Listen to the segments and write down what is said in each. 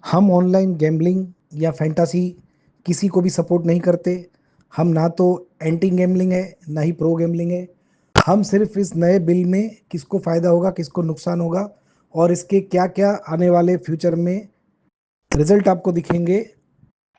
हम online gambling या fantasy किसी को भी सपोर्ट नहीं करते। हम ना तो एंटी गैम्बलिंग है ना ही प्रो गैम्बलिंग है। हम सिर्फ इस नए बिल में किसको फ़ायदा होगा किसको नुकसान होगा और इसके क्या क्या आने वाले फ्यूचर में रिजल्ट आपको दिखेंगे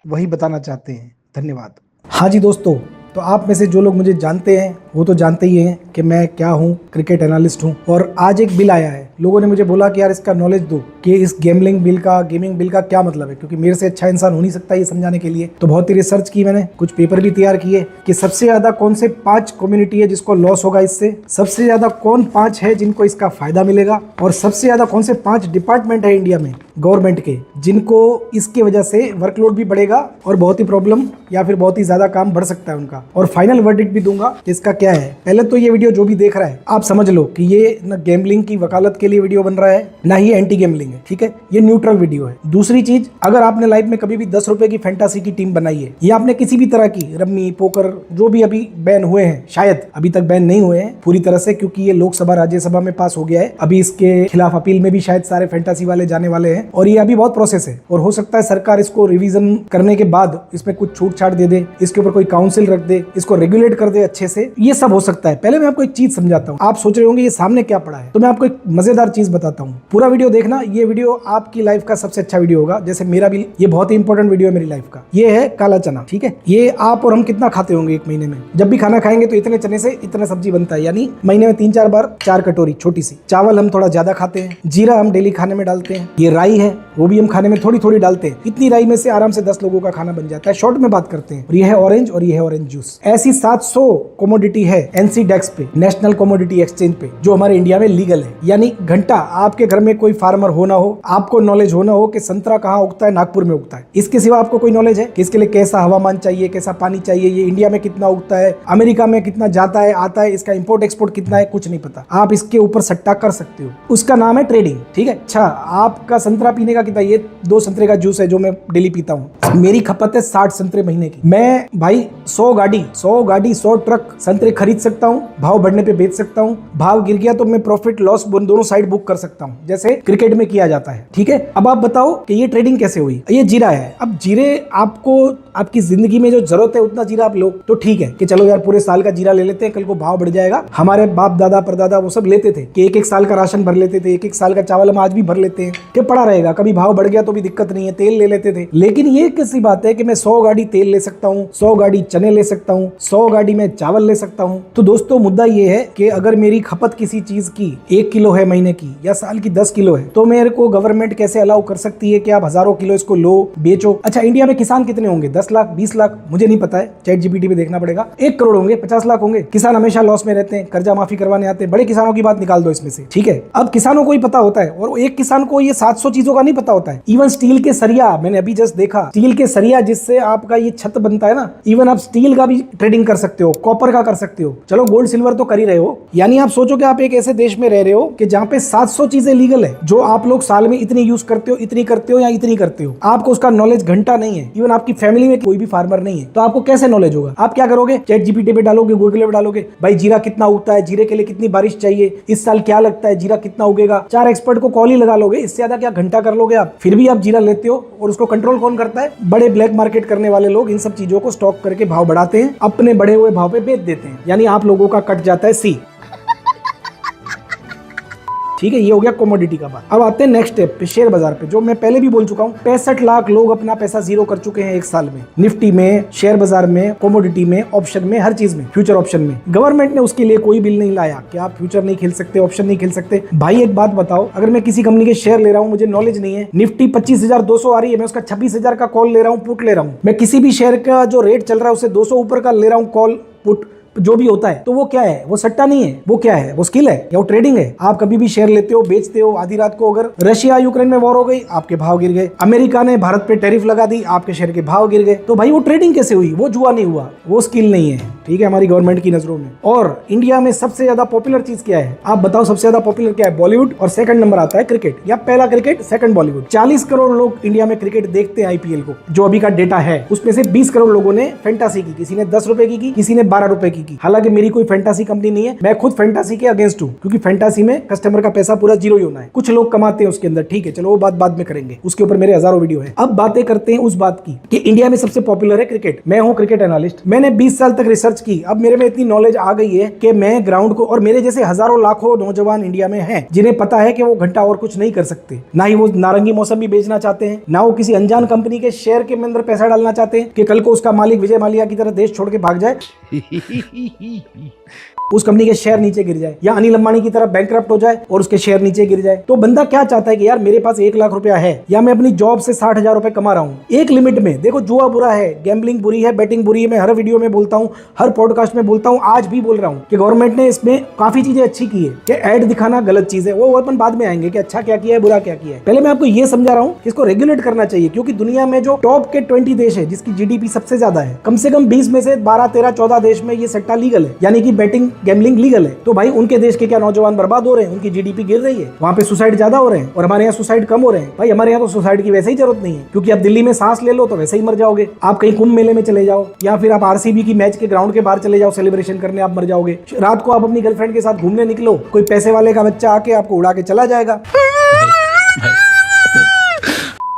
वही बताना चाहते हैं। धन्यवाद। हाँ जी दोस्तों, तो आप में से जो लोग मुझे जानते हैं वो तो जानते ही हैं कि मैं क्या हूँ, क्रिकेट एनालिस्ट हूँ। और आज एक बिल आया है, लोगों ने मुझे बोला कि यार इसका नॉलेज दो कि इस गेमिंग बिल का क्या मतलब है, क्योंकि मेरे से अच्छा इंसान हो नहीं सकता ये समझाने के लिए। तो बहुत ही रिसर्च की मैंने, कुछ पेपर भी तैयार किए कि सबसे ज्यादा कौन से 5 कम्युनिटी है जिसको लॉस होगा इससे, सबसे ज्यादा कौन 5 है जिनको इसका फायदा मिलेगा, और सबसे ज्यादा कौन से 5 डिपार्टमेंट है इंडिया में गवर्नमेंट के जिनको इसकी वजह से वर्कलोड भी बढ़ेगा और बहुत ही प्रॉब्लम या फिर बहुत ही ज्यादा काम बढ़ सकता है उनका। और फाइनल वर्डिक्ट भी दूंगा कि इसका क्या है। पहले तो ये वीडियो जो भी देख रहा है आप समझ लो कि ये न गैम्बलिंग की वकालत के लिए वीडियो बन रहा है ना ही एंटी गैम्बलिंग है, ठीक है। ये न्यूट्रल वीडियो है। दूसरी चीज, अगर आपने लाइफ में कभी भी 10 रुपए की फैंटासी की टीम बनाई है या आपने किसी भी तरह की रम्मी पोकर जो भी अभी बैन हुए हैं, शायद अभी तक बैन नहीं हुए हैं पूरी तरह से क्योंकि ये लोकसभा राज्यसभा में पास हो गया है, अभी इसके खिलाफ अपील में भी शायद सारे फैंटासी वाले जाने वाले हैं और ये अभी बहुत प्रोसेस है और हो सकता है सरकार इसको रिवीजन करने के बाद इसमें कुछ छूट छाट दे दे, इसके ऊपर कोई काउंसिल रख दे, इसको रेगुलेट कर दे अच्छे से। ये सब हो सकता है। पहले मैं आपको एक चीज समझाता हूँ। आप सोच रहे होंगे ये सामने क्या पड़ा है, तो मैं आपको एक मजेदार चीज बताता हूँ। पूरा वीडियो देखना, ये वीडियो आपकी लाइफ का सबसे अच्छा वीडियो होगा। जैसे मेरा भी ये बहुत ही इंपॉर्टेंट वीडियो है मेरी लाइफ का। ये है काला चना, ठीक है। ये आप और हम कितना खाते होंगे एक महीने में? जब भी खाना खाएंगे तो इतने चने से इतना सब्जी बनता है, यानी महीने में 3-4 बार 4 कटोरी छोटी सी। चावल हम थोड़ा ज्यादा खाते हैं, जीरा हम डेली खाने में डालते हैं, ये राई है वो भी हम खाने में थोड़ी थोड़ी डालते हैं। इतनी राई में से आराम से 10 लोगों का खाना बन जाता है। शॉर्ट में बात करते हैं। और ये है ऑरेंज और ये है ऑरेंज जूस। ऐसी 700 कमोडिटी है एनसीडेक्स पे, नेशनल कमोडिटी एक्सचेंज पे, जो हमारे इंडिया में लीगल है। यानी घंटा आपके घर में कोई फार्मर होना हो, आपको नॉलेज होना हो कि संतरा कहाँ उगता है, नागपुर में उगता है, इसके सिवा आपको कोई नॉलेज है कि इसके लिए कैसा हवामान चाहिए, कैसा पानी चाहिए, ये इंडिया में कितना उगता है, अमेरिका में कितना जाता है आता है, इसका इंपोर्ट एक्सपोर्ट कितना है, कुछ नहीं पता। आप इसके ऊपर सट्टा कर सकते हो, उसका नाम है ट्रेडिंग, ठीक है। अच्छा, आपका संतरा पीने का कितना? ये 2 संतरे का जूस है जो मैं डेली पीता हूँ। मेरी खपत है 60 संतरे महीने की। मैं भाई 100 गाड़ी 100 ट्रक संतरे खरीद सकता हूँ, भाव बढ़ने पे बेच सकता हूँ, भाव गिर गया तो मैं प्रॉफिट लॉस दोनों साइड बुक कर सकता हूँ, जैसे क्रिकेट में किया जाता है, ठीक है। अब आप बताओ कि ये ट्रेडिंग कैसे हुई? ये जीरा है। अब जीरे आपको आपकी जिंदगी में जो जरूरत है उतना जीरा आप लो तो ठीक है कि चलो यार पूरे साल का जीरा ले लेते हैं, कल को भाव बढ़ जाएगा। हमारे बाप दादा परदादा वो सब लेते थे कि 1-1 साल का राशन भर लेते थे, 1-1 साल का चावल हम आज भी भर लेते हैं कि पड़ा रहेगा, कभी भाव बढ़ गया तो भी दिक्कत नहीं है, तेल ले लेते थे। लेकिन ये कैसी बात है कि मैं 100 गाड़ी तेल ले सकता हूँ, 100 गाड़ी चने ले सकता हूँ, 100 गाड़ी में चावल ले सकता हूँ। तो दोस्तों मुद्दा ये है कि अगर मेरी खपत किसी चीज की 1 किलो है महीने की या साल की 10 किलो है, तो मेरे को गवर्नमेंट कैसे अलाउ कर सकती है कि आप हजारों किलो इसको लो बेचो। अच्छा, इंडिया में किसान कितने होंगे? 10 लाख 20 लाख मुझे नहीं पता है, चैट जीपीटी पे देखना पड़ेगा। 1 करोड़ होंगे, 50 लाख होंगे। किसान हमेशा लॉस में रहते हैं, कर्जा माफी करवाने आते हैं। बड़े किसानों की बात निकाल दो इसमें से, ठीक है। अब किसानों को ही पता होता है और एक किसान को ये 700 चीजों का नहीं पता होता है। इवन स्टील के सरिया, मैंने अभी जस्ट देखा, स्टील के सरिया जिससे आपका ये छत बनता है ना, इवन आप स्टील का भी ट्रेडिंग कर सकते हो, कॉपर का कर सकते हो। चलो गोल्ड सिल्वर तो कर ही रहे हो। यानी आप सोचो कि आप एक ऐसे देश में रह रहे हो कि जहां पे 700 चीजें लीगल है, जो आप लोग साल में इतनी यूज करते हो, इतनी करते हो या इतनी करते हो। आपको उसका नॉलेज घंटा नहीं है। इवन आपकी फैमिली में कोई भी फार्मर नहीं है, तो आपको कैसे नॉलेज होगा? आप क्या करोगे? चैट जीपीटी पे डालोगे, गूगल पे डालोगे, भाई जीरा कितना उगता है, जीरे के लिए कितनी बारिश चाहिए, इस साल क्या लगता है, जीरा कितना उगेगा। 4 एक्सपर्ट को कॉल ही लगा लोगे, इससे ज्यादा क्या घंटा कर लोगे आप? फिर भी आप जीरा लेते हो और उसको कंट्रोल कौन करता है? बड़े ब्लैक मार्केट करने वाले लोग इन सब चीजों को स्टॉक करके भाव बढ़ाते हैं, अपने बढ़े हुए भाव पे बेच देते हैं। यानी आप लोगों का कट जाता है सी, ठीक है। ये हो गया कमोडिटी का बात। अब आते हैं नेक्स्ट स्टेप पे, शेयर बाजार पे, जो मैं पहले भी बोल चुका हूँ। 65 लाख लोग अपना पैसा जीरो कर चुके हैं 1 साल में, निफ्टी में, शेयर बाजार में, कमोडिटी में, ऑप्शन में, हर चीज में, फ्यूचर ऑप्शन में। गवर्नमेंट ने उसके लिए कोई बिल नहीं लाया कि आप फ्यूचर नहीं खेल सकते, ऑप्शन नहीं खेल सकते। भाई एक बात बताओ, अगर मैं किसी कंपनी के शेयर ले रहा हूँ, मुझे नॉलेज नहीं है, निफ्टी 25,200 आ रही है, मैं उसका 26,000 का कॉल ले रहा हूँ, पुट ले रहा हूँ। मैं किसी भी शेयर का जो रेट चल रहा है उससे 200 ऊपर का ले रहा हूँ कॉल पुट, जो भी होता है, तो वो क्या है? वो सट्टा नहीं है, वो क्या है? वो स्किल है या वो ट्रेडिंग है। आप कभी भी शेयर लेते हो, बेचते हो। आधी रात को अगर रशिया यूक्रेन में वॉर हो गई, आपके भाव गिर गए। अमेरिका ने भारत पे टैरिफ लगा दी, आपके शेयर के भाव गिर गए। तो भाई वो ट्रेडिंग कैसे हुई? वो जुआ नहीं हुआ, वो स्किल नहीं है, ठीक है, हमारी गवर्नमेंट की नजरों में। और इंडिया में सबसे ज्यादा पॉपुलर चीज क्या है? आप बताओ सबसे ज्यादा पॉपुलर क्या है? बॉलीवुड, और सेकंड नंबर आता है क्रिकेट, या पहला क्रिकेट सेकंड बॉलीवुड। 40 करोड़ लोग इंडिया में क्रिकेट देखते हैं, आईपीएल को, जो अभी का डेटा है। उसमें से 20 करोड़ लोगों ने फैंटासी की, किसी ने 10 रुपए की, किसी ने 12 रुपए की, की। हालांकि मेरी कोई फैंटासी कंपनी नहीं है, मैं खुद फैंटासी के अगेंस्ट हूं, क्योंकि फैंटासी में कस्टमर का पैसा पूरा जीरो ही होना है। कुछ लोग कमाते हैं उसके अंदर, ठीक है, चलो वो बात बाद में करेंगे, उसके ऊपर मेरे हजारों वीडियो है। अब बातें करते हैं उस बात की कि इंडिया में सबसे पॉपुलर है क्रिकेट। मैं हूं क्रिकेट एनालिस्ट, मैंने 20 साल तक रिसर्च की। अब मेरे में इतनी नॉलेज आ गई है कि मैं ग्राउंड को, और मेरे जैसे हजारों लाखों नौजवान इंडिया में हैं जिन्हें पता है कि वो घंटा और कुछ नहीं कर सकते, ना ही वो नारंगी मौसमी बेचना चाहते हैं, ना वो किसी अनजान कंपनी के शेयर के अंदर पैसा डालना चाहते हैं कि कल को उसका मालिक विजय माल्या की तरह देश छोड़ के भाग जाए, उस कंपनी के शेयर नीचे गिर जाए, या अनिल अंबानी की तरह बैंकक्रप्ट हो जाए और उसके शेयर नीचे गिर जाए। तो बंदा क्या चाहता है कि यार मेरे पास 1 लाख रुपया है, या मैं अपनी जॉब से 60,000 रुपए कमा रहा हूं एक लिमिट में। देखो जुआ बुरा है, गैम्बलिंग बुरी है, बैटिंग बुरी है, मैं हर वीडियो में बोलता हूं, हर पॉडकास्ट में बोलता हूं, आज भी बोल रहा हूं कि गवर्नमेंट ने इसमें काफी चीजें अच्छी की है कि ऐड दिखाना गलत चीज है, वो अपन बाद में आएंगे कि अच्छा क्या किया है, बुरा क्या किया है। पहले मैं आपको ये समझा रहा हूं कि इसको रेगुलेट करना चाहिए, क्योंकि दुनिया में जो टॉप के 20 देश है जिसकी जीडीपी सबसे ज्यादा है, कम से कम 20 में से 12, 13, 14 देश में ये सट्टा लीगल है, यानी कि बैटिंग गैम्बलिंग लीगल है। तो भाई उनके देश के क्या नौजवान बर्बाद हो रहे हैं, उनकी जीडीपी गिर रही है, वहां पे सुसाइड ज्यादा हो रहे हैं, और हमारे यहाँ सुसाइड कम हो रहे हैं। भाई हमारे यहाँ तो सुसाइड की वैसे ही जरूरत नहीं है, क्योंकि आप दिल्ली में सांस ले लो तो वैसे ही मर जाओगे, आप कहीं कुंभ मेले में चले जाओ, या फिर आप आरसीबी की मैच के ग्राउंड के बाहर चले जाओ सेलिब्रेशन करने, आप मर जाओगे। रात को आप अपनी गर्लफ्रेंड के साथ घूमने निकलो, कोई पैसे वाले का बच्चा आके आपको उड़ा के चला जाएगा।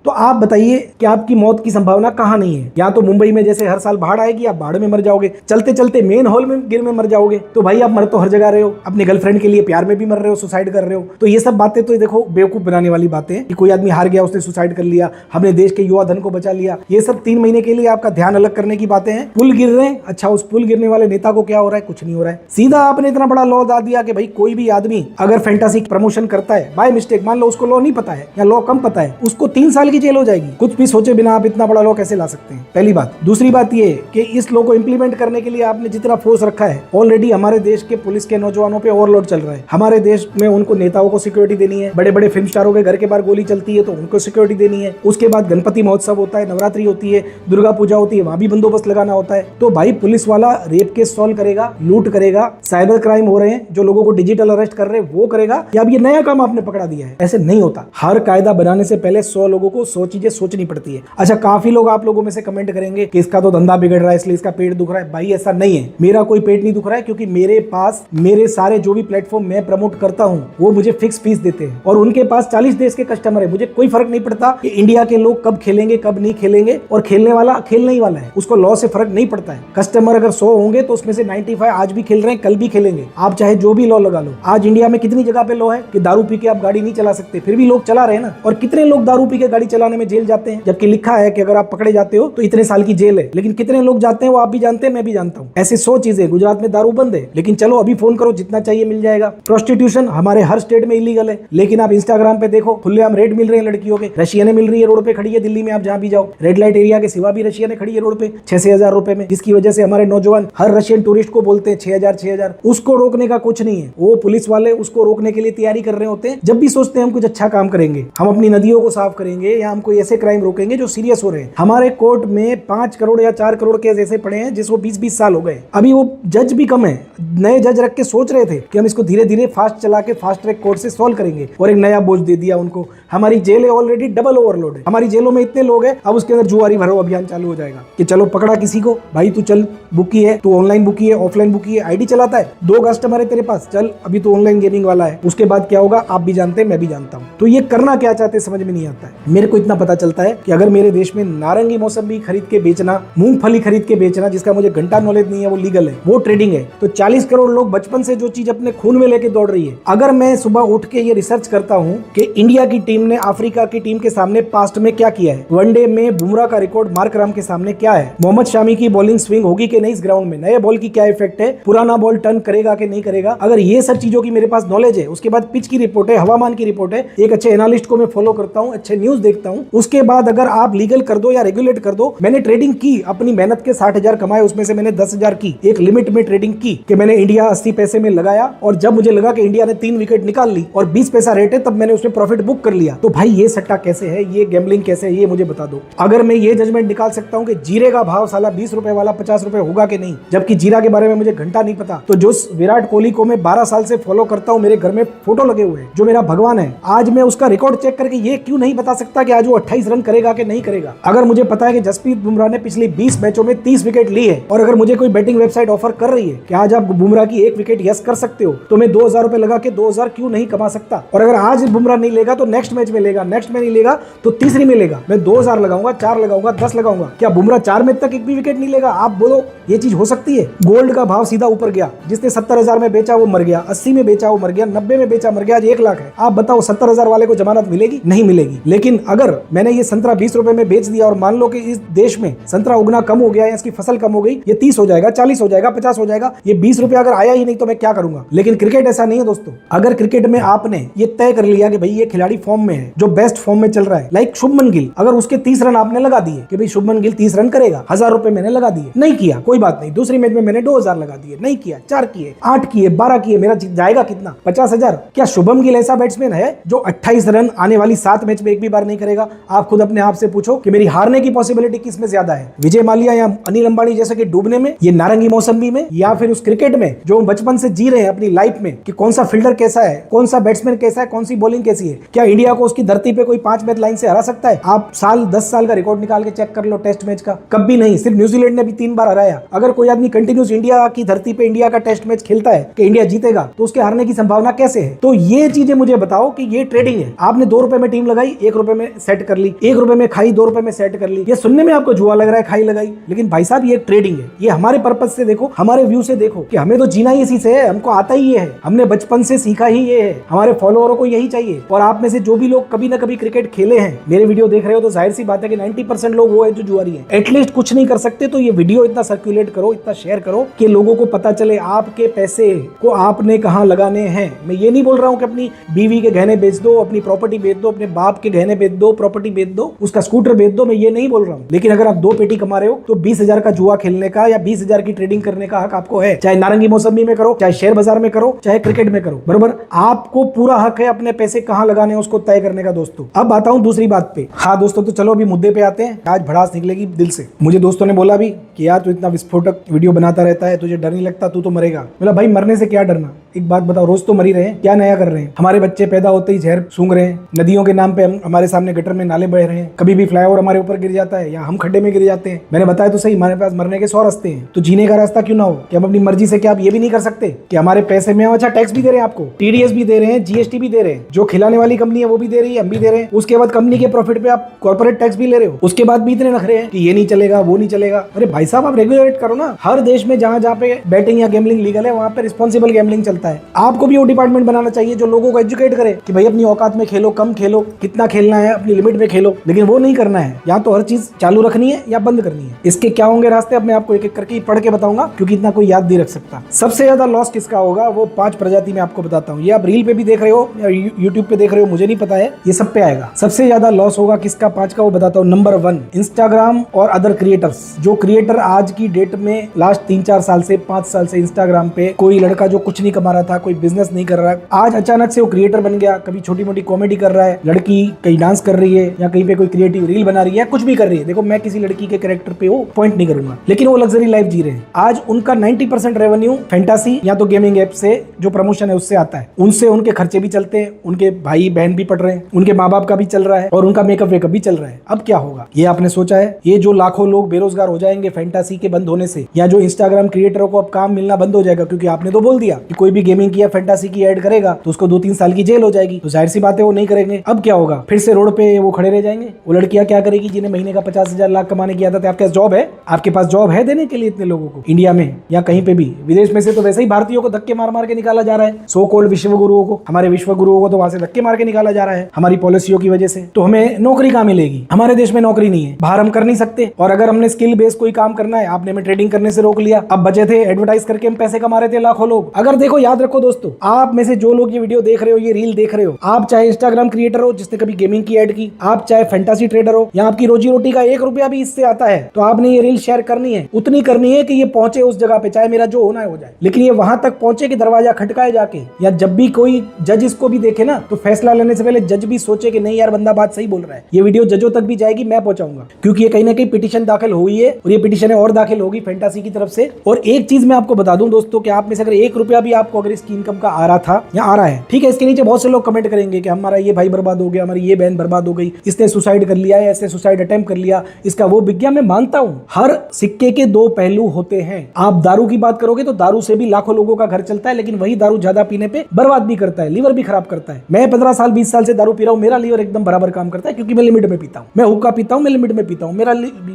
तो आप बताइए कि आपकी मौत की संभावना कहां नहीं है? या तो मुंबई में जैसे हर साल बाढ़ आएगी, आप बाढ़ में मर जाओगे, चलते चलते मेन हॉल में गिर में मर जाओगे। तो भाई आप मर तो हर जगह रहे हो, अपने गर्लफ्रेंड के लिए प्यार में भी मर रहे हो, सुसाइड कर रहे हो। तो ये सब बातें तो देखो बेवकूफ बनाने वाली बातें हैं कि कोई आदमी हार गया उसने सुसाइड कर लिया, हमने देश के युवा धन को बचा लिया। ये सब 3 महीने के लिए आपका ध्यान अलग करने की बातें हैं। पुल गिर रहे हैं, अच्छा उस पुल गिरने वाले नेता को क्या हो रहा है? कुछ नहीं हो रहा है। सीधा आपने इतना बड़ा लॉ ला दिया कि भाई कोई भी आदमी अगर फैंटासी प्रमोशन करता है बाय मिस्टेक, मान लो उसको लॉ नहीं पता है या लॉ कम पता है, उसको 3 साल की जेल हो जाएगी। कुछ भी सोचे बिना आप इतना बड़ा लॉ कैसे ला सकते हैं? पहली बात। दूसरी बात ये कि इस लॉ को इंप्लीमेंट करने के लिए आपने जितना फोर्स रखा है, ऑलरेडी हमारे देश के पुलिस के नौजवानों पे ओवरलोड चल रहा है। हमारे देश में उनको नेताओं को सिक्योरिटी देनी है, बड़े बड़े फिल्म स्टारों के घर के बाहर गोली चलती है तो उनको सिक्योरिटी देनी है। उसके बाद गणपति महोत्सव होता है, नवरात्रि होती है, दुर्गा पूजा होती है, वहां भी बंदोबस्त लगाना होता है। तो भाई पुलिस वाला रेप केस सॉल्व करेगा, लूट करेगा, साइबर क्राइम हो रहे हैं जो लोगों को डिजिटल अरेस्ट कर रहे हैं वो करेगा, या अब ये नया काम आपने पकड़ा दिया है? ऐसे नहीं होता। हर कायदा बनाने से पहले 100 लोगों को 100 चीजें सोचनी पड़ती है। अच्छा, काफी लोग आप लोगों में से कमेंट करेंगे कि इसका तो धंधा बिगड़ रहा है इसलिए इसका पेट दुख रहा है। भाई ऐसा नहीं है, मेरा कोई पेट नहीं दुख रहा है, क्योंकि मेरे पास मेरे सारे जो भी प्लेटफॉर्म मैं प्रमोट करता हूं वो मुझे फिक्स फीस देते हैं, और उनके पास 40 देश के कस्टमर है। मुझे कोई फर्क नहीं पड़ता कि इंडिया के लोग कब खेलेंगे कब नहीं खेलेंगे, और खेलने वाला खेलने ही वाला है, उसको लॉ से फर्क नहीं पड़ता है। कस्टमर अगर 100 होंगे तो उसमें से 95 आज भी खेल रहे हैं, कल भी खेलेंगे। आप चाहे जो भी लॉ लगा लो। आज इंडिया में कितनी जगह पे लॉ है कि दारू पी के आप गाड़ी नहीं चला सकते, फिर भी लोग चला रहे हैं ना। और कितने लोग दारू पी के गाड़ी चलाने में जेल जाते हैं, जबकि लिखा है कि अगर आप पकड़े जाते हो तो इतने साल की जेल है। लेकिन कितने लोग जाते हैं वो आप भी जानते हैं, मैं भी जानता हूं। ऐसे 100 चीजें। गुजरात में दारू बंद है, लेकिन चलो अभी फोन करो जितना चाहिए मिल जाएगा। प्रोस्टिट्यूशन हमारे हर स्टेट में इलीगल है, लेकिन आप इंस्टाग्राम पे देखो खुलेआम रेट मिल रहे हैं लड़कियों के। रशियने मिल रही है, रोड पे खड़ी है दिल्ली में, आप जहां भी जाओ। रेड लाइट एरिया के सिवा भी रशियने खड़ी है रोड पे 6,000 रुपए में, जिसकी वजह से हमारे नौजवान हर रशियन टूरिस्ट को बोलते हैं 6,000। उसको रोकने का कुछ नहीं है, वो पुलिस वाले उसको रोकने के लिए तैयारी कर रहे होते हैं। जब भी सोचते हैं हम कुछ अच्छा काम करेंगे, हम अपनी नदियों को साफ करेंगे, या हम कोई ऐसे क्राइम रोकेंगे जो सीरियस हो रहे हैं। हमारे कोर्ट में 5 करोड़ या 4 करोड़ केस ऐसे पड़े हैं जिसको 20-20 साल हो गए। अभी वो जज भी कम है, नए जज रख के सोच रहे थे कि हम इसको धीरे धीरे फास्ट चला के फास्ट ट्रैक कोर्ट से सॉल्व करेंगे, और एक नया बोझ दे दिया उनको। हमारी जेलें ऑलरेडी डबल ओवरलोड है, हमारी जेलों में इतने लोग हैं, अब उसके अंदर जुआरी भरो अभियान चालू हो जाएगा कि चलो पकड़ा किसी को, भाई तू चल बुकी है, तू ऑनलाइन बुकी है, ऑफलाइन बुकी है, आईडी चलाता है, 2 कस्टमर है तेरे पास, चल अभी तो ऑनलाइन गेमिंग वाला है। उसके बाद क्या होगा आप भी जानते हैं, मैं भी जानता हूँ। तो ये करना क्या चाहते समझ में नहीं आता है। मेरे को इतना पता चलता है कि अगर मेरे देश में नारंगी मौसमी खरीद के बेचना, मूंगफली खरीद के बेचना, जिसका मुझे घंटा नॉलेज नहीं है, वो लीगल है, वो ट्रेडिंग है। तो 40 करोड़ लोग बचपन से जो चीज अपने खून में लेके दौड़ रही है, अगर मैं सुबह उठ के ये रिसर्च करता हूँ कि इंडिया की टीम ने अफ्रीका की टीम के सामने पास्ट में क्या किया है, वनडे में बुमराह का रिकॉर्ड मार्क राम के सामने क्या है, मोहम्मद शामी की बॉलिंग स्विंग होगी कि नहीं इस ग्राउंड में, नए बॉल की क्या इफेक्ट है, पुराना बॉल टर्न करेगा कि नहीं करेगा, अगर ये सब चीजों की मेरे पास नॉलेज है, उसके बाद पिच की रिपोर्ट है, हवामान की रिपोर्ट है, एक अच्छे एनालिस्ट को मैं फॉलो करता हूँ, अच्छे न्यूज देखता हूँ, उसके बाद अगर आप लीगल कर दो या रेगुलेट कर दो। मैंने ट्रेडिंग की, अपनी मेहनत के 60,000 कमाए, उसमें से मैंने 10,000 की, एक लिमिट में ट्रेडिंग की कि मैंने इंडिया 80 पैसे में लगाया, और जब मुझे लगा कि इंडिया ने 3 विकेट निकाल ली और 20 पैसा रेट है, तब मैंने उसमें प्रॉफिट बुक कर लिया। तो भाई ये सट्टा कैसे है, ये गैम्बलिंग कैसे है, ये मुझे बता दो। अगर मैं ये जजमेंट निकाल सकता हूँ कि जीरे का भाव साला 20 रुपए वाला 50 रुपए होगा कि नहीं, जबकि जीरा के बारे में मुझे घंटा नहीं पता, तो जो विराट कोहली को मैं 12 साल से फॉलो करता हूँ, मेरे घर में फोटो लगे हुए हैं, जो मेरा भगवान है, आज मैं उसका रिकॉर्ड चेक करके ये क्यों नहीं बता सकता कि आज वो 28 रन करेगा कि नहीं करेगा। अगर मुझे पता है कि जसप्रीत बुमराह ने पिछले 20 मैचों में 30 विकेट ली है और अगर मुझे कोई बैटिंग वेबसाइट ऑफर कर रही है कि आज आप बुमराह की 1 विकेट यस कर सकते हो, तो मैं 2000 रुपए लगा के 2000 क्यों नहीं कमा सकता। और अगर आज बुमराह नहीं लेगा तो नेक्स्ट मैच में लेगा, नेक्स्ट में नहीं लेगा तो तीसरी में लेगा। मैं 2000 लगाऊंगा, 4 लगाऊंगा, 10 लगाऊंगा। क्या बुमराह 4 मैच तक एक भी विकेट नहीं लेगा? आप बोलो ये चीज हो सकती है? गोल्ड का भाव सीधा ऊपर गया, जिसने 70,000 में बेचा वो मर गया, 80 में बेचा वो मर गया, 90 में बेचा मर गया, आज 1 लाख है। आप बताओ 70,000 वाले को जमानत मिलेगी? नहीं मिलेगी। लेकिन अगर मैंने ये संतरा 20 रुपए में बेच दिया और मान लो कि इस देश में संतरा उगना कम हो गया या इसकी फसल कम हो गई, ये 30 हो जाएगा, 40 हो जाएगा, 50 हो जाएगा, ये 20 रुपए अगर आया ही नहीं तो मैं क्या करूंगा। लेकिन क्रिकेट ऐसा नहीं है दोस्तों। अगर क्रिकेट में आपने ये तय कर लिया कि भाई ये खिलाड़ी फॉर्म में है, जो बेस्ट फॉर्म में चल रहा है, लाइक शुभमन गिल, अगर उसके 30 रन आपने लगा दिए कि भाई शुभमन गिल 30 रन करेगा, 1000 रुपए मैंने लगा दिए, नहीं किया कोई बात नहीं। दूसरी मैच में मैंने 2000 लगा दिए, नहीं किया, 4 किए, 8 किए, 12 किए, मेरा जाएगा कितना? 50,000। क्या शुभम गिल ऐसा बैट्समैन है जो 28 रन आने वाली 7 मैच में एक भी बार नहीं करेगा? आप खुद अपने आप से पूछो कि मेरी हारने की पॉसिबिलिटी किस में ज्यादा है, विजय माल्या या अनिल अंबानी जैसे कि डूबने में, ये नारंगी मौसमी में, या फिर उस क्रिकेट में जो बचपन से जी रहे हैं अपनी लाइफ में कि कौन सा फील्डर कैसा है, कौन सा बैट्समैन कैसा है, कौन सी बॉलिंग कैसी है। क्या इंडिया को उसकी धरती पे कोई 5 मैच लाइन से हरा सकता है? आप 10 साल का रिकॉर्ड निकाल के चेक कर लो टेस्ट मैच का, कभी नहीं। सिर्फ न्यूजीलैंड ने भी 3 बार हराया। अगर कोई आदमी कंटिन्यूस इंडिया की धरती पे इंडिया का टेस्ट मैच खेलता है कि इंडिया जीतेगा, तो उसके हारने की संभावना कैसे है? तो ये चीजें मुझे बताओ कि ये ट्रेडिंग है। आपने 2 रुपए में टीम लगाई, 1 रुपए में सेट कर ली, 1 रुपए में खाई, 2 रुपए में सेट कर ली। ये सुनने में आपको जुआ लग रहा है, खाई लगाई, लेकिन भाई साहब ये ट्रेडिंग है। ये हमारे पर्पज से देखो, हमारे व्यू से देखो कि हमें तो जीना ही इसी से है, हमको आता ही ये है, हमने बचपन से सीखा ही ये है, हमारे फॉलोअरों को यही चाहिए। और आप में से जो भी लोग कभी ना कभी क्रिकेट खेले हैं, मेरे वीडियो देख रहे हो, तो जाहिर सी बात है कि 90% लोग वो है जो जुआरी है। एटलीस्ट कुछ नहीं कर सकते तो ये वीडियो इतना सर्कुलेट करो, इतना शेयर करो कि लोगों को पता चले आपके पैसे को आपने कहां लगाने हैं। मैं ये नहीं बोल रहा हूं कि अपनी बीवी के गहने बेच दो, अपनी प्रॉपर्टी बेच दो, अपने बाप के गहने बेच दो, प्रॉपर्टी बेच दो, उसका स्कूटर बेच दो, मैं ये नहीं बोल रहा हूं। लेकिन अगर आप 2 पेटी कमा रहे हो तो 20,000 का जुआ खेलने का या 20,000 की ट्रेडिंग करने का हक आपको है। चाहे नारंगी मौसमी में करो, चाहे शेयर बाजार में करो, चाहे क्रिकेट में करो, बरोबर। आपको पूरा हक है अपने पैसे कहां लगाने हैं उसको तय करने का दोस्तों। अब आता हूं दूसरी बात पे। हाँ दोस्तों, तो चलो अभी मुद्दे पे आते हैं। आज भड़ास निकलेगी दिल से। मुझे दोस्तों ने बोला भी कि यार तू इतना विस्फोटक वीडियो बनाता रहता है, तुझे डर नहीं लगता, तू तो मरेगा। बोला भाई मरने से क्या डरना, एक बात बताओ, रोज तो मर ही रहे हैं, क्या नया कर रहे हैं? हमारे बच्चे पैदा होते ही जहर सूंघ रहे हैं, नदियों के नाम पे हमारे सामने गटर में नाले बह रहे हैं, कभी भी फ्लाईओवर हमारे ऊपर गिर जाता है या हम खड्डे में गिर जाते हैं। मैंने बताया तो सही, हमारे पास मरने के 100 रास्ते हैं, तो जीने का रास्ता क्यों ना हो? कि हम अपनी मर्जी से क्या आप ये भी नहीं कर सकते कि हमारे पैसे में अच्छा टैक्स भी दे रहे हैं, आपको टीडीएस भी दे रहे हैं, जीएसटी भी दे रहे हैं, जो खिलाने वाली कंपनी है वो भी दे रही है, हम भी दे रहे हैं। उसके बाद कंपनी के प्रॉफिट पे आप कॉर्पोरेट टैक्स भी ले रहे हो, उसके बाद भी इतने नखरे हैं कि ये नहीं चलेगा, वो नहीं चलेगा। अरे भाई साहब आप रेगुलेट करो ना। हर देश में जहां जहां पे बैटिंग या गैम्बलिंग लीगल है वहां पे रिस्पॉन्सिबल गैम्बलिंग चलता है। आपको भी वो डिपार्टमेंट बनाना चाहिए जो लोगों को एजुकेट करे कि भाई अपनी औकात में खेलो, कम खेलो, कितना खेलना है अपनी लिमिट में खेलो। लेकिन वो नहीं करना है, या तो हर चीज चालू रखनी है या बंद करनी है। इसके क्या होंगे रास्ते, अब मैं आपको एक एक करके पढ़ के बताऊंगा, क्योंकि इतना कोई याद नहीं रख सकता। सबसे ज्यादा लॉस किसका होगा वो 5 प्रजाति में आपको बताता हूँ। ये आप रील पे भी देख रहे हो या यूट्यूब पे देख रहे हो, मुझे नहीं पता है, ये सब पे आएगा। सबसे ज्यादा लॉस होगा किसका 5 का वो बताता हूँ। नंबर 1, इंस्टाग्राम और अदर क्रिएटर्स। जो क्रिएटर आज की डेट में लास्ट 3-4 साल से 5 साल से इंस्टाग्राम पे, कोई लड़का जो कुछ नहीं कमा रहा था, कोई बिजनेस नहीं कर रहा, आज अचानक से वो क्रिएटर बन गया। कभी छोटी मोटी कॉमेडी कर रहा है, लड़की कहीं डांस कर रही है या कहीं पे कोई क्रिएटिव रील बना रही है, कुछ भी कर रही है। देखो मैं किसी लड़की के कैरेक्टर पे वो पॉइंट नहीं करूंगा, लेकिन वो लग्जरी लाइफ जी रहे हैं। आज उनका 90% रेवेन्यू फैंटासी या तो गेमिंग ऐप से जो प्रमोशन है उससे आता है। उनसे उनके खर्चे भी चलते हैं, उनके भाई बहन भी पढ़ रहे हैं, उनके माँ बाप का भी चल रहा है और उनका मेकअप वेकअप भी चल रहा है। अब क्या होगा ये आपने सोचा है? ये जो लाखों लोग बेरोजगार हो जाएंगे फैंटासी के बंद होने से, या जो इंस्टाग्राम क्रिएटरों को अब काम मिलना बंद हो जाएगा, क्योंकि आपने तो बोल दिया कि कोई भी गेमिंग की या फैंटासी की ऐड करेगा तो उसको 2-3 साल की जेल हो जाएगी। तो जाहिर सी बात है वो नहीं करेंगे। अब क्या होगा? फिर से रोड पे वो खड़े रह जाएंगे। वो लड़कियां क्या करेगी जिन्हें महीने का 50,000 लाख कमाने की आदत है? आपके पास जॉब है? आपके पास जॉब है देने के लिए इतने लोगों को इंडिया में या कहीं पे भी? विदेश में से तो वैसे ही भारतीयों को धक्के मार मार के निकाला जा रहा है। सो कॉल्ड विश्व गुरुओं को, हमारे विश्व गुरुओं को तो वहां से धक्के मार के निकाला जा रहा है हमारी पॉलिसियों की वजह से। तो हमें नौकरी कहां मिलेगी? हमारे देश में नौकरी नहीं है, बाहर हम कर नहीं सकते। और अगर हमने स्किल बेस कोई काम करना है, आपने हमें ट्रेडिंग करने से रोक लिया। अब बचे थे एडवर्टाइज करके हम पैसे कमा रहे थे लाखों लोग। अगर देखो याद रखो दोस्तों, आप में से जो लोग ये वीडियो देख रहे हो, ये रील देख रहे हो, आप चाहे इंस्टाग्राम क्रिएटर हो जिसने कभी गेमिंग की ऐड की, आप चाहे फैंटासी ट्रेडर हो, या आपकी रोजी रोटी का 1 रुपया भी इससे आता है, तो आपने ये रील शेयर करनी है। उतनी करनी है कि ये पहुंचे उस जगह पे, चाहे मेरा जो होना है हो जाए, लेकिन ये वहां तक पहुंचे कि दरवाजा खटकाए जाके, या जब भी कोई जज इसको भी देखे ना तो फैसला लेने से पहले जज भी सोचे कि नहीं यार बंदा बात सही बोल रहा है। ये वीडियो जजों तक भी जाएगी, मैं पहुंचाऊंगा, क्योंकि ये कहीं ना कहीं पिटीशन दाखिल हुई है और ये पिटीशन और दाखिल होगी फैंटासी की तरफ से। और एक चीज मैं आपको बता दूं दोस्तों कि आप में से अगर 1 रुपया भी आपको आपको अगर इसकी इनकम का आ रहा था या आ रहा है, ठीक है, इसके नीचे बहुत से लोग कमेंट करेंगे कि हमारा ये भाई बर्बाद हो गया, हमारी ये बहन बर्बाद हो गई, इसने सुसाइड कर लिया है, इसने सुसाइड अटेम्प्ट कर लिया, इसका वो बिक गया। मैं मानता हूं हर सिक्के के दो पहलू होते हैं। आप दारू की बात करोगे तो दारू से भी लाखों लोगों का घर चलता है, लेकिन वही दारू ज्यादा पीने पे बर्बाद भी करता है, लीवर भी खराब करता है। मैं 15 साल 20 साल से दारू पी रहा हूं, मेरा लीवर एकदम बराबर काम करता है, क्योंकि मैं लिमिट में पीता हूं। मैं हुक्का पीता हूं, मैं लिमिट में पीता हूं, मेरा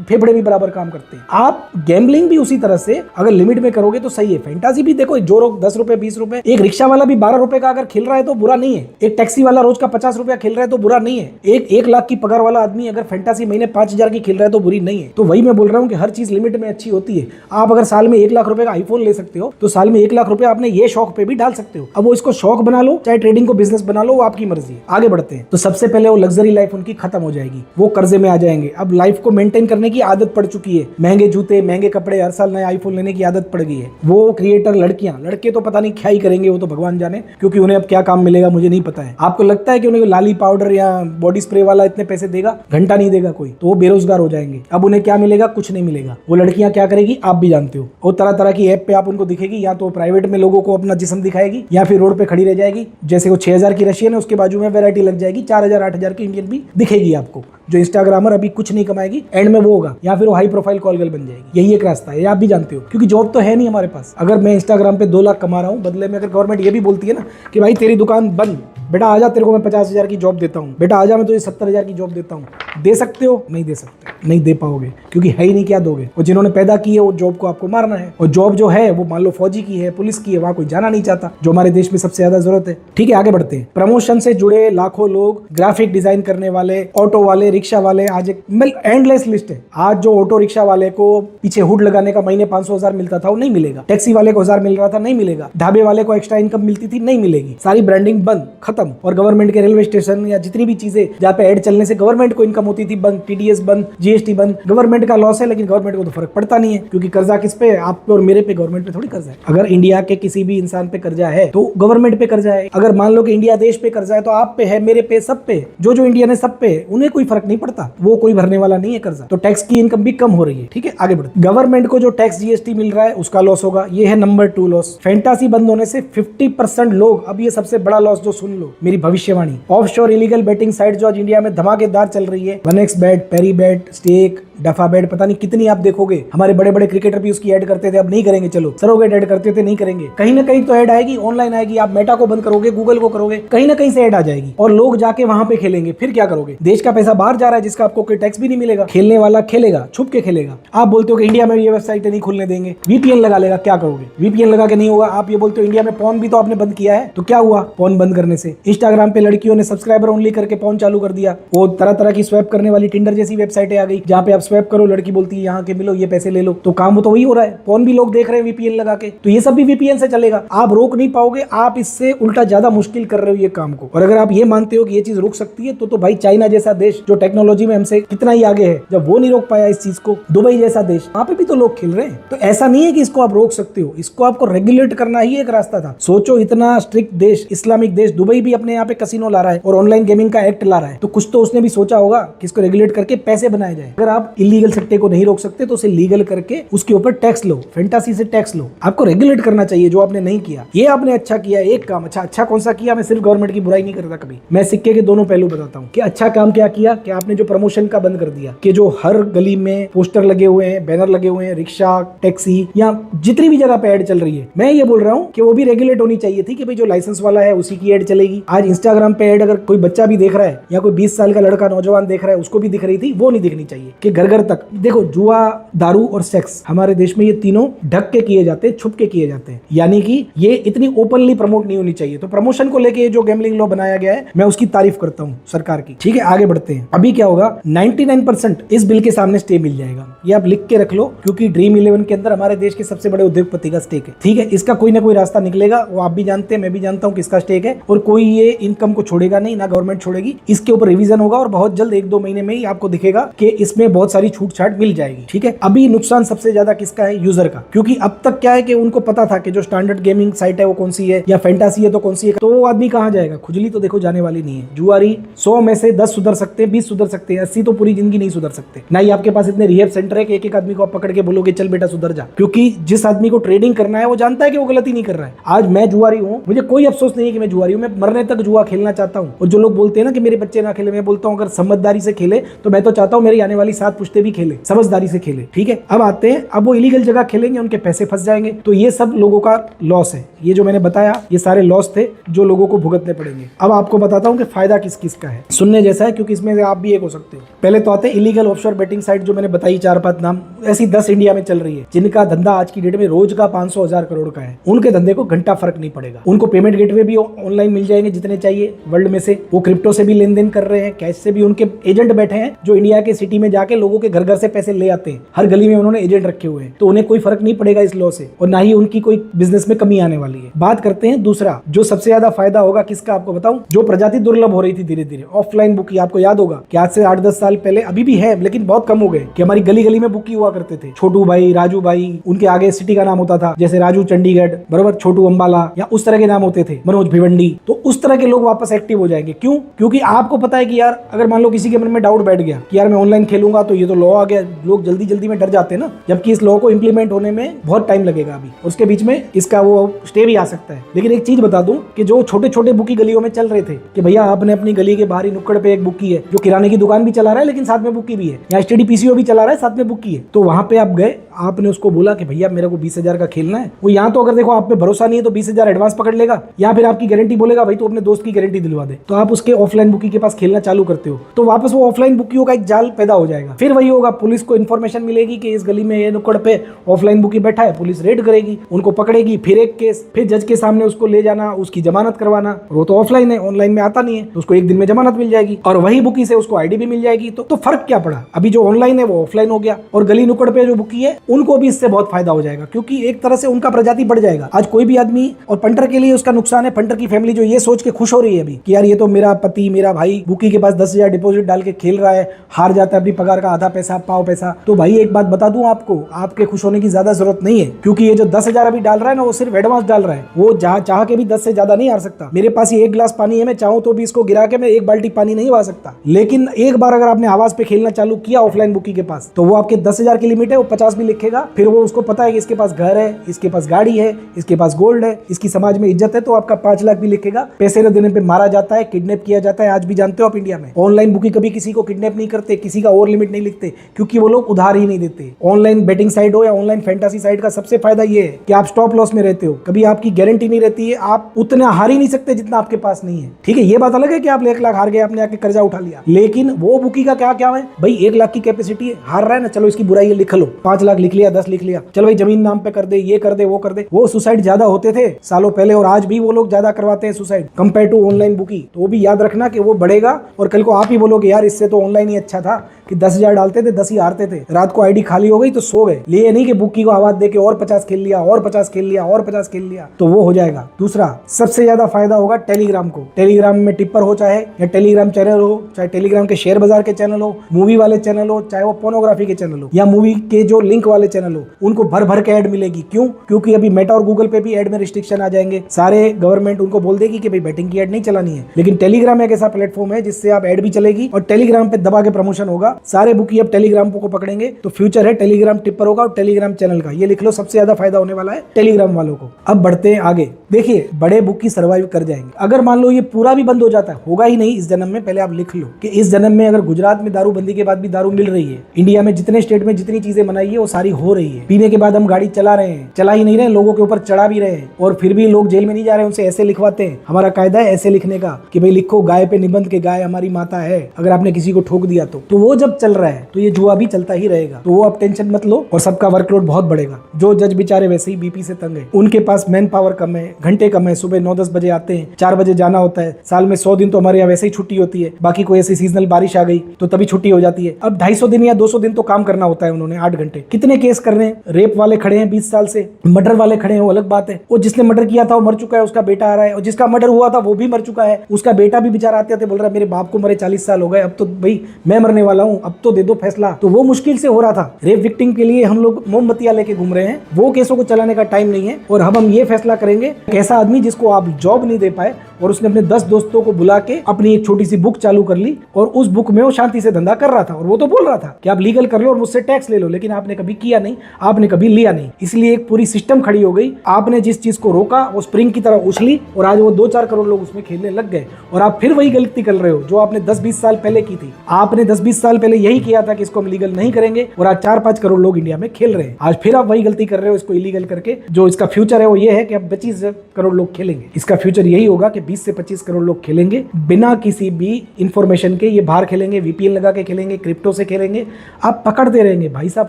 फेफड़े भी बराबर काम करते हैं। आप गैम्बलिंग भी उसी तरह से अगर लिमिट में करोगे तो सही है। फैंटासी भी देखो, जो लोग 10 रुपए 20 रुपए, एक रिक्शा वाला भी 12 रुपए का अगर खेल रहा है तो बुरा नहीं है। एक टैक्सी वाला रोज का 50 रुपया खेल रहा है तो बुरा नहीं है। एक लाख की पगार वाला आदमी अगर फैंटासी महीने 5,000 की खेल रहा है तो बुरी नहीं है। तो वही मैं बोल रहा हूँ कि हर चीज लिमिट में अच्छी होती है। आप अगर साल में 1 लाख रुपए का आईफोन ले सकते हो तो साल में 1 लाख रुपए आपने ये शौक पे भी डाल सकते हो। अब वो इसको शौक बना लो चाहे ट्रेडिंग को बिजनेस बना लो, वो आपकी मर्जी है। आगे बढ़ते हैं। तो सबसे पहले वो लग्जरी लाइफ उनकी खत्म हो जाएगी, वो कर्जे में आ जाएंगे। अब लाइफ को मेंटेन करने की आदत पड़ चुकी है, महंगे जूते महंगे कपड़े, हर साल नया आईफोन लेने की आदत पड़ गई है। वो क्रिएटर लड़कियां, लड़के तो पता नहीं क्या ही करेंगे, वो तो भगवान जाने, क्योंकि उन्हें अब क्या काम मिलेगा मुझे नहीं पता है। आपको लगता है कि उन्हें लाली पाउडर या बॉडी स्प्रे वाला इतने पैसे देगा? घंटा नहीं देगा कोई, तो वो बेरोजगार हो जाएंगे। अब उन्हें क्या मिलेगा? कुछ नहीं मिलेगा। वो लड़कियां क्या करेगी आप भी जानते हो, वो तरह तरह की ऐप पे आप उनको दिखेगी, या तो प्राइवेट में लोगों को अपना जिस्म दिखाएगी या फिर रोड पे खड़ी रह जाएगी। जैसे वो 6,000 की रशियन है, उसके बाजू में वैरायटी लग जाएगी, 4,000 8,000 की इंडियन भी दिखेगी आपको। जो इंस्टाग्रामर अभी कुछ नहीं कमाएगी, एंड में वो होगा, या फिर वो हाई प्रोफाइल कॉल गर्ल बन जाएगी। यही एक रास्ता है, आप भी जानते हो, क्योंकि जॉब तो है नहीं हमारे पास। अगर मैं इंस्टाग्राम पे 2 लाख कमा रहा हूँ, बदले में अगर गवर्नमेंट ये भी बोलती है ना कि भाई तेरी दुकान बंद, बेटा आजा तेरे को मैं 50,000 की जॉब देता हूँ, बेटा आजा मैं तुझे 70,000 की जॉब देता हूँ, दे सकते हो? नहीं दे सकते, नहीं दे पाओगे, क्योंकि है ही नहीं, क्या दोगे? और जिन्होंने पैदा की है वो जॉब को आपको मारना है। और जॉब जो है वो मान लो फौजी की है, पुलिस की है, वहां कोई जाना नहीं चाहता, जो हमारे देश में सबसे ज्यादा जरूरत है। ठीक है, आगे बढ़ते हैं। प्रमोशन से जुड़े लाखों लोग, ग्राफिक डिजाइन करने वाले, ऑटो वाले, रिक्शा वाले, आज एक एंडलेस लिस्ट है। आज जो ऑटो रिक्शा वाले को पीछे हुड लगाने का महीने 500,000 मिलता था वो नहीं मिलेगा। टैक्सी वाले को 1,000 मिल रहा था, नहीं मिलेगा। ढाबे वाले को एक्स्ट्रा इनकम मिलती थी, नहीं मिलेगी। सारी ब्रांडिंग बंद, खत्म। और गवर्नमेंट के रेलवे स्टेशन या जितनी भी चीजें जहाँ पे ऐड चलने से गवर्नमेंट को इनकम होती थी, बंद। टीडीएस बंद, जीएसटी बंद। गवर्नमेंट का लॉस है, लेकिन गवर्नमेंट को तो फर्क पड़ता नहीं है, क्योंकि कर्जा किस पे? आप पे और मेरे पे, गवर्नमेंट पे थोड़ी कर्जा है। अगर इंडिया के किसी भी इंसान पे कर्जा है तो गवर्नमेंट पे कर्जा है। अगर मान लो कि इंडिया देश पे कर्जा है तो आप पे है, मेरे पे, सब पे, जो इंडियन है सब पे, उन्हें कोई फर्क नहीं पड़ता, वो कोई भरने वाला नहीं है कर्जा। तो टैक्स की इनकम भी कम हो रही है। ठीक है, आगे बढ़ते। गवर्नमेंट को जो टैक्स जीएसटी मिल रहा है उसका लॉस होगा, ये है नंबर 2 लॉस। फैंटासी बंद होने से 50% लोग, अब ये सबसे बड़ा लॉस जो सुन लो मेरी भविष्यवाणी, ऑफशोर इलीगल बेटिंग साइट जो आज इंडिया में धमाकेदार चल रही है, 1x बेट, पेरी बेट, स्टेक, डफा बेट, पता नहीं कितनी आप देखोगे। हमारे बड़े बड़े क्रिकेटर भी उसकी ऐड करते थे, अब नहीं करेंगे। चलो, सरोगेट ऐड करते थे, नहीं करेंगे। कहीं ना कहीं तो ऐड आएगी, ऑनलाइन आएगी। आप मेटा को बंद करोगे, गूगल को करोगे, कहीं ना कहीं से ऐड आ जाएगी और लोग जाके वहां पे खेलेंगे। फिर क्या करोगे? देश का पैसा बाहर जा रहा है जिसका आपको कोई टैक्स भी नहीं मिलेगा। खेलने वाला खेलेगा, छुप के खेलेगा। आप बोलते हो कि इंडिया में ये वेबसाइट नहीं खुलने देंगे, वीपीएन लगा लेगा, क्या करोगे? वीपीएन लगा के नहीं होगा। आप ये बोलते हो इंडिया में पॉन भी तो आपने बंद किया है, तो क्या हुआ पॉन बंद करने से? इंस्टाग्राम पे लड़कियों ने सब्सक्राइबर ओनली करके पॉन चालू कर दिया। वो तरह तरह की स्वैप करने वाली टिंडर जैसी वेबसाइटें आ गई, जहाँ पे आप स्वैप करो, लड़की बोलती है यहाँ के मिलो, ये पैसे ले लो। तो काम तो वही हो रहा है, पॉन भी लोग देख रहे हैं वीपीएन लगा के। तो ये सब भी वीपीएन से चलेगा। आप रोक नहीं पाओगे, आप इससे उल्टा ज्यादा मुश्किल कर रहे हो ये काम को। और अगर आप ये मानते हो कि ये चीज रुक सकती है तो भाई चाइना जैसा देश जो टेक्नोलॉजी में हमसे कितना ही आगे है, जब वो नहीं रोक पाया इस चीज को, दुबई जैसा देश, वहां पे भी तो लोग खेल रहे हैं। तो ऐसा नहीं है कि इसको आप रोक सकते हो, इसको आपको रेगुलेट करना ही एक रास्ता था। सोचो, इतना स्ट्रिक्ट देश, इस्लामिक देश, दुबई भी अपने यहाँ पे कसिनो ला रहा है और ऑनलाइन गेमिंग का एक्ट ला रहा है, तो कुछ तो उसने भी सोचा होगा कि इसको रेगुलेट करके पैसे बनाए जाए। अगर आप इलीगल सट्टे को नहीं रोक सकते तो उसे लीगल करके उसके ऊपर टैक्स लो, फैंटासी से टैक्स लो। आपको रेगुलेट करना चाहिए, जो आपने नहीं किया। ये आपने अच्छा किया, एक काम अच्छा कौन सा किया? मैं सिर्फ गवर्नमेंट की बुराई नहीं करता कभी, मैं सिक्के के दोनों पहलू बताता हूँ कि अच्छा काम क्या किया। कि आपने जो प्रमोशन का बंद कर दिया, कि जो हर गली में पोस्टर लगे हुए हैं, बैनर लगे हुए हैं, रिक्शा, टैक्सी या जितनी भी जगह पे ऐड चल रही है, मैं ये बोल रहा हूँ कि वो भी रेगुलेट होनी चाहिए थी कि भाई जो लाइसेंस वाला है उसी की ऐड चलेगी। आज इंस्टाग्राम पे ऐड अगर कोई बच्चा भी देख रहा है या कोई 20 साल का लड़का नौजवान देख रहा है, उसको भी दिख रही थी, वो नहीं दिखनी चाहिए। कि घर घर तक देखो, जुआ, दारू और सेक्स, हमारे देश में ये तीनों ढक के किए जाते हैं, छुप के किए जाते हैं, यानी कि ये इतनी ओपनली प्रमोट नहीं होनी चाहिए। तो प्रमोशन को लेके जो गैम्बलिंग लॉ बनाया गया है, मैं उसकी तारीफ करता हूँ सरकार की। ठीक है, आगे बढ़ते हैं। अभी क्या होगा, 99% इस बिल के सामने स्टे मिल जाएगा। ये आप लिख के रख लो, क्योंकि ड्रीम 11 के अंदर हमारे देश के सबसे बड़े उद्योगपति का स्टेक है। ठीक है, इसका कोई ना कोई रास्ता निकलेगा, वो आप भी जानते हैं, मैं भी जानता हूँ किसका स्टेक है, और कोई ये इनकम को छोड़ेगा नहीं, ना गवर्नमेंट छोड़ेगी। इसके ऊपर रिवीजन होगा और बहुत जल्द 1-2 महीने में ही आपको दिखेगा कि इसमें बहुत बहुत सारी छूट छाट मिल जाएगी। ठीक है, अभी नुकसान सबसे ज्यादा किसका है? यूजर का, क्योंकि अब तक क्या है कि उनको पता था कि जो स्टैंडर्ड गेमिंग साइट है वो कौन सी है या फैंटासी है तो कौन सी है, तो वो आदमी कहाँ जाएगा? खुजली तो देखो जाने वाली नहीं है। जुआरी 100 में से 10 सुधर सकते हैं, 20 सुधर सकते हैं, 80 तो पूरी जिंदगी नहीं सुधर सकते। ना ही आपके पास इतने रिहेब सेंटर है कि एक एक आदमी को आप पकड़ के बोलोगे चल बेटा सुधर जा, क्योंकि जिस आदमी को ट्रेडिंग करना है वो जानता है कि वो गलती नहीं कर रहा है। आज मैं जुआरी हूँ, मुझे कोई अफसोस नहीं है कि मैं जुआरी हूँ, मैं मरने तक जुआ खेलना चाहता हूँ। और जो लोग बोलते हैं ना कि मेरे बच्चे ना खेले, मैं बोलता हूँ अगर समझदारी से खेले तो मैं तो चाहता हूँ मेरी आने वाली 7 पुश्ते भी खेले, समझदारी से खेले। ठीक है, अब आते हैं, अब वो इलीगल जगह खेलेंगे, उनके पैसे फंस जाएंगे, तो ये सब लोगों का लॉस है। ये जो मैंने बताया ये सारे लॉस थे जो लोगों को भुगतने पड़ेंगे। अब आपको बताता हूँ कि फायदा किस किस का है, सुनने जैसा है, क्योंकि इसमें आप भी एक हो सकते हो। पहले तो आते हैं इलीगल ऑफशोर बेटिंग साइट, जो मैंने बताई 4-5 नाम, ऐसी 10 इंडिया में चल रही है जिनका धंधा आज की डेट में रोज का 500-1000 करोड़ का है। उनके धंधे को घंटा फर्क नहीं पड़ेगा, उनको पेमेंट गेटवे भी ऑनलाइन मिल जाएंगे जितने चाहिए वर्ल्ड में से। वो क्रिप्टो से भी लेन देन कर रहे हैं, कैश से भी उनके एजेंट बैठे हैं जो इंडिया के सिटी में जाके लोगों के घर घर से पैसे ले आते हैं। हर गली में उन्होंने एजेंट रखे हुए हैं, तो उन्हें कोई फर्क नहीं पड़ेगा इस लॉ से, और ना ही उनकी कोई बिजनेस में कमी आने वाली है। बात करते हैं दूसरा, जो सबसे ज्यादा फायदा होगा किसका आपको बताऊं, जो प्रजाति दुर्लभ हो रही थी धीरे धीरे, ऑफलाइन बुकी। आपको याद होगा कि आज से 8-10 साल पहले, अभी भी है लेकिन बहुत कम हो गए, कि हमारी गली गली में बुकी हुआ करते थे। छोटू भाई, राजू भाई, उनके आगे सिटी का नाम होता था, जैसे राजू चंडीगढ़ बराबर, छोटू अंबाला, या उस तरह के नाम होते थे, मनोज भिवंडी। तो उस तरह के लोग वापस एक्टिव हो जाएंगे। क्यों? क्योंकि आपको पता है कि यार अगर मान लो किसी के मन में डाउट बैठ गया कि यार मैं ऑनलाइन खेलूंगा तो ये तो लॉ आ गया, लोग जल्दी जल्दी में डर जाते हैं ना, जबकि इस लॉ को इंप्लीमेंट होने में बहुत टाइम लगेगा अभी, उसके बीच में इसका वो स्टे भी आ सकता है। लेकिन एक चीज बता दूं कि जो छोटे छोटे बुकी गलियों में चल रहे थे कि भैया आपने अपनी गली के बाहरी नुक्कड़ पे एक बुकी है, जो किराने की दुकान भी चला रहा है लेकिन साथ में बुकी भी है, या एसटीडी पीसीओ भी चला रहा है साथ में बुकी है, तो वहां पे आप गए, आपने उसको बोला कि भैया मेरे को 20,000 का खेलना है। वो यहाँ तो अगर देखो आप पे भरोसा नहीं है तो 20,000 एडवांस पकड़ लेगा, या फिर आपकी गारंटी बोलेगा भाई तू अपने दोस्त की गारंटी दिलवा दे, तो आप उसके ऑफलाइन बुकी के पास खेलना चालू करते हो, तो वापस वो ऑफलाइन बुकियों का एक जाल पैदा हो जाएगा। फिर वही होगा, पुलिस को इन्फॉर्मेशन मिलेगी कि इस गली में ये नुक्कड़ पे ऑफलाइन बुकी बैठा है, पुलिस रेड करेगी, उनको पकड़ेगी, फिर एक केस, फिर जज के सामने उसको ले जाना, उसकी जमानत करवाना, और वो तो ऑफलाइन है, ऑनलाइन में आता नहीं है, तो उसको एक दिन में जमानत मिल जाएगी, और वही बुकी से उसको आईडी भी मिल जाएगी। तो फर्क क्या पड़ा? अभी जो ऑनलाइन है वो ऑफलाइन हो गया, और गली नुक्कड़ पे जो बुकी है उनको भी इससे बहुत फायदा हो जाएगा, क्योंकि एक तरह से उनका प्रजाति बढ़ जाएगा। आज कोई भी आदमी, और पंटर के लिए उसका नुकसान है, पंटर की फैमिली जो ये सोच के खुश हो रही है अभी कि यार ये तो मेरा पति, मेरा भाई बुकी के पास 10,000 डिपॉजिट डाल के खेल रहा है, हार जाता है अपनी पगार का आधा पैसा, पाव पैसा। तो भाई एक बात बता दूं आपको, आपके खुश होने की ज्यादा जरूरत नहीं है, क्योंकि ये जो 10,000 अभी डाल रहा है ना, वो सिर्फ एडवांस डाल रहा है, वो जहां चाह के भी 10 से ज्यादा नहीं हार सकता। मेरे पास ये 1 गिलास पानी है, मैं चाहूं तो भी इसको गिरा के मैं 1 बाल्टी पानी नहीं ला सकता। लेकिन एक बार अगर आपने आवाज पे खेलना चालू किया ऑफलाइन बुकी के पास, तो वो आपके 10,000 की लिमिट है, वो 50 भी लिखेगा। फिर वो उसको पता है कि इसके पास घर है, इसके पास गाड़ी है, इसके पास गोल्ड है, इसकी समाज में इज्जत है, तो आपका 5 लाख भी लिखेगा। पैसे न देने पे मारा जाता है, किडनैप किया जाता है। आज भी जानते हो आप इंडिया में ऑनलाइन बुकी कभी किसी को किडनैप नहीं करते, किसी का ओवर लिमिट नहीं लिखते, क्योंकि वो लोग उधार ही नहीं देते। ऑनलाइन बेटिंग साइट हो या ऑनलाइन फैंटासी साइट का सबसे फायदा ये है कि आप स्टॉप लॉस में रहते हो, कभी आपकी गारंटी नहीं रहती है, आप उतना हार ही नहीं सकते जितना आपके पास नहीं है। ठीक है, ये बात अलग है कि आप 1 लाख हार गए, आपने आके कर्जा उठा लिया, लेकिन वो बुकी का क्या क्या है भाई, 1 लाख की कैपेसिटी है, हार रहा है ना, चलो इसकी बुराई लिख लो, 5 लाख लिख लिया, 10 लिख लिया, चलो भाई जमीन नाम पे कर दे, ये कर दे, वो कर दे। वो सुसाइड ज्यादा होते थे सालों पहले, और आज भी वो लोग ज्यादा करवाते हैं suicide compare to online bookie. तो वो भी याद रखना कि वो बढ़ेगा, और कल को आप ही बोलोगे यार इससे तो ऑनलाइन ही अच्छा था, कि 10,000 डालते थे 10 ही हारते थे, रात को आईडी खाली हो गई तो सो गए। ये नहीं कि बुकी को आवाज देके और 50 खेल लिया, और 50 खेल लिया, और 50 खेल लिया, तो वो हो जाएगा। दूसरा सबसे ज्यादा फायदा होगा टेलीग्राम को। टेलीग्राम में टिप्पर हो चाहे, या टेलीग्राम चैनल हो, चाहे टेलीग्राम के शेयर बाजार के चैनल हो, मूवी वाले चैनल हो, चाहे वो पोर्नोग्राफी के चैनल हो, या मूवी के जो लिंक वाले चैनल हो, उनको भर भर के ऐड मिलेगी। क्यों? क्योंकि अभी मेटा और गूगल पे भी ऐड में रिस्ट्रिक्शन आ जाएंगे, सारे गवर्नमेंट उनको बोल देगी कि भाई बैटिंग की ऐड नहीं चलानी है। लेकिन टेलीग्राम एक ऐसा प्लेटफॉर्म है जिससे आप ऐड भी चलेगी, और टेलीग्राम पे दबा के प्रमोशन होगा। सारे बुकी अब टेलीग्राम को पकड़ेंगे, तो फ्यूचर है टेलीग्राम टिप्पर होगा और टेलीग्राम चैनल का। ये लिख लो, सबसे ज्यादा फायदा होने वाला है टेलीग्राम वालों को। अब बढ़ते हैं आगे, देखिए बड़े बुकी सर्वाइव कर जाएंगे। अगर मान लो ये पूरा भी बंद हो जाता है, होगा ही नहीं इस जन्म में, पहले आप लिख लो कि इस जन्म में अगर गुजरात में दारूबंदी के बाद भी दारू मिल रही है, इंडिया में जितने स्टेट में जितनी चीजें बनाई है वो सारी हो रही है, पीने के बाद हम गाड़ी चला रहे हैं, चला ही नहीं रहे, लोगों के ऊपर चढ़ा भी रहे हैं, और फिर भी लोग जेल में नहीं जा रहे, उनसे ऐसे लिखवाते हैं। हमारा कायदा है ऐसे लिखने का कि भाई लिखो गाय पे निबंध के गाय हमारी माता है, अगर आपने किसी को ठोक दिया तो वो जब चल रहा है तो ये जुआ भी चलता ही रहेगा। तो वो आप टेंशन मत लो, और सबका वर्कलोड बहुत बढ़ेगा। जो जज बेचारे वैसे ही बीपी से तंग है, उनके पास मैन पावर कम है, घंटे कम है, सुबह 9-10 बजे आते हैं, 4 बजे जाना होता है। साल में 100 दिन तो हमारे यहाँ वैसे ही छुट्टी होती है, बाकी कोई ऐसी सीजनल बारिश आ गई तो तभी छुट्टी हो जाती है। अब 250 दिन या 200 दिन तो काम करना होता है उन्होंने, 8 घंटे। कितने केस कर रहे हैं? रेप वाले खड़े हैं 20 साल से, मर्डर वाले खड़े हैं, वो अलग बात है। वो जिसने मर्डर किया था वो मर चुका है, उसका बेटा आ रहा है, और जिसका मर्डर हुआ था वो भी मर चुका है, उसका बेटा भी बेचारा आते आते बोल रहा है मेरे बाप को मरे 40 साल हो गए, अब तो भाई मैं मरने वाला हूँ, अब तो दे दो फैसला। तो वो मुश्किल से हो रहा था। रेप विक्टिम के लिए हम लोग मोमबत्तियां लेके घूम रहे हैं, वो केसों को चलाने का टाइम नहीं है। और अब हम ये फैसला करेंगे कि ऐसा आदमी जिसको आप जॉब नहीं दे पाए और उसने अपने 10 दोस्तों को बुला के अपनी एक छोटी सी बुक चालू कर ली, और उस बुक में वो शांति से धंधा कर रहा था, और वो तो बोल रहा था कि आप लीगल कर लो और मुझसे टैक्स ले लो, लेकिन आपने कभी किया नहीं, आपने कभी लिया नहीं। इसलिए एक पूरी सिस्टम खड़ी हो गई। आपने जिस चीज को रोका वो स्प्रिंग की तरह उछली, और आज वो 2-4 करोड़ लोग उसमें खेलने लग गए। और आप फिर वही गलती कर रहे हो जो आपने 10-20 साल पहले की थी। आपने 10-20 साल पहले यही किया था कि इसको हम लीगल नहीं करेंगे, और आज 4-5 करोड़ लोग इंडिया में खेल रहे हैं। आज फिर आप वही गलती कर रहे हो इसको इलीगल करके। जो इसका फ्यूचर है वो ये है कि अब 25 करोड़ लोग खेलेंगे। इसका फ्यूचर यही होगा कि 20 से 25 करोड़ लोग खेलेंगे बिना किसी भी इंफॉर्मेशन के। ये बाहर खेलेंगे, वीपीएन लगा के खेलेंगे, क्रिप्टो से खेलेंगे, आप पकड़ते रहेंगे। भाई साहब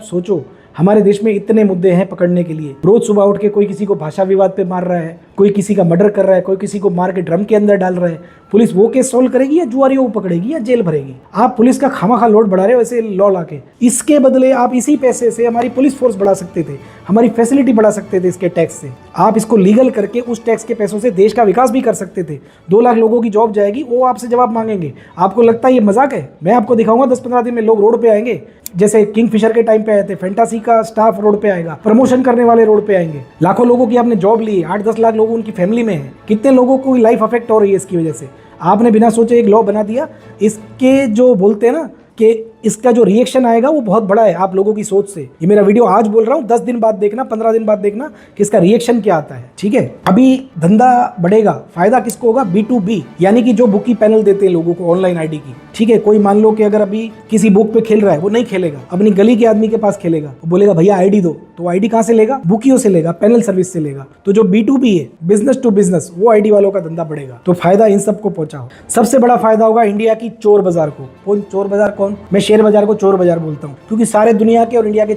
सोचो, हमारे देश में इतने मुद्दे हैं पकड़ने के लिए। रोज सुबह उठ के कोई किसी को भाषा विवाद पे मार रहा है, कोई किसी का मर्डर कर रहा है, कोई किसी को मार के ड्रम के अंदर डाल रहा है। पुलिस वो केस सोल्व करेगी या जुआरियों को पकड़ेगी या जेल भरेगी? आप पुलिस का खामाखा लोड बढ़ा रहे हो ऐसे लॉ लाके। इसके बदले आप इसी पैसे से हमारी पुलिस फोर्स बढ़ा सकते थे, हमारी फैसिलिटी बढ़ा सकते थे इसके टैक्स से। आप इसको लीगल करके उस टैक्स के पैसों से देश का विकास भी कर सकते थे। 2 लाख लोगों की जॉब जाएगी, वो आपसे जवाब मांगेंगे। आपको लगता है ये मजाक है? मैं आपको दिखाऊंगा 10-15 दिन में लोग रोड पे आएंगे, जैसे किंगफिशर के टाइम पे आए थे। फैंटासी का स्टाफ रोड पे आएगा, प्रमोशन करने वाले रोड पे आएंगे। लाखों लोगों की आपने जॉब ली है, 8-10 लाख लोग उनकी फैमिली में है। कितने लोगों को लाइफ अफेक्ट हो रही है इसकी वजह से? आपने बिना सोचे एक लॉ बना दिया। इसके जो बोलते हैं ना कि इसका जो रिएक्शन आएगा वो बहुत बड़ा है आप लोगों की सोच से। ये मेरा वीडियो आज बोल रहा हूँ, 10 दिन बाद देखना, 15 दिन बाद देखना कि इसका रिएक्शन क्या आता है। ठीक है, अभी धंधा बढ़ेगा, फायदा किसको होगा? B2B, यानी कि जो बुकी पैनल देते हैं लोगों को ऑनलाइन आईडी की। ठीक है, कोई मान लो कि अगर अभी किसी बुक पे खेल रहा है, वो नहीं खेलेगा, अपनी गली के आदमी के पास खेलेगा, वो बोलेगा भैया आईडी दो, तो आईडी कहाँ से लेगा? बुकियों से लेगा, पैनल सर्विस से लेगा। तो जो B2B है, बिजनेस टू बिजनेस, वो आईडी वालों का धंधा बढ़ेगा। तो फायदा इन सबको पहुंचाओ। सबसे बड़ा फायदा होगा इंडिया की चोर बाजार को। कौन चोर बाजार? कौन? मैं शेयर बाजार को चोर बाजार बोलता हूँ, क्योंकि सारे दुनिया के और इंडिया के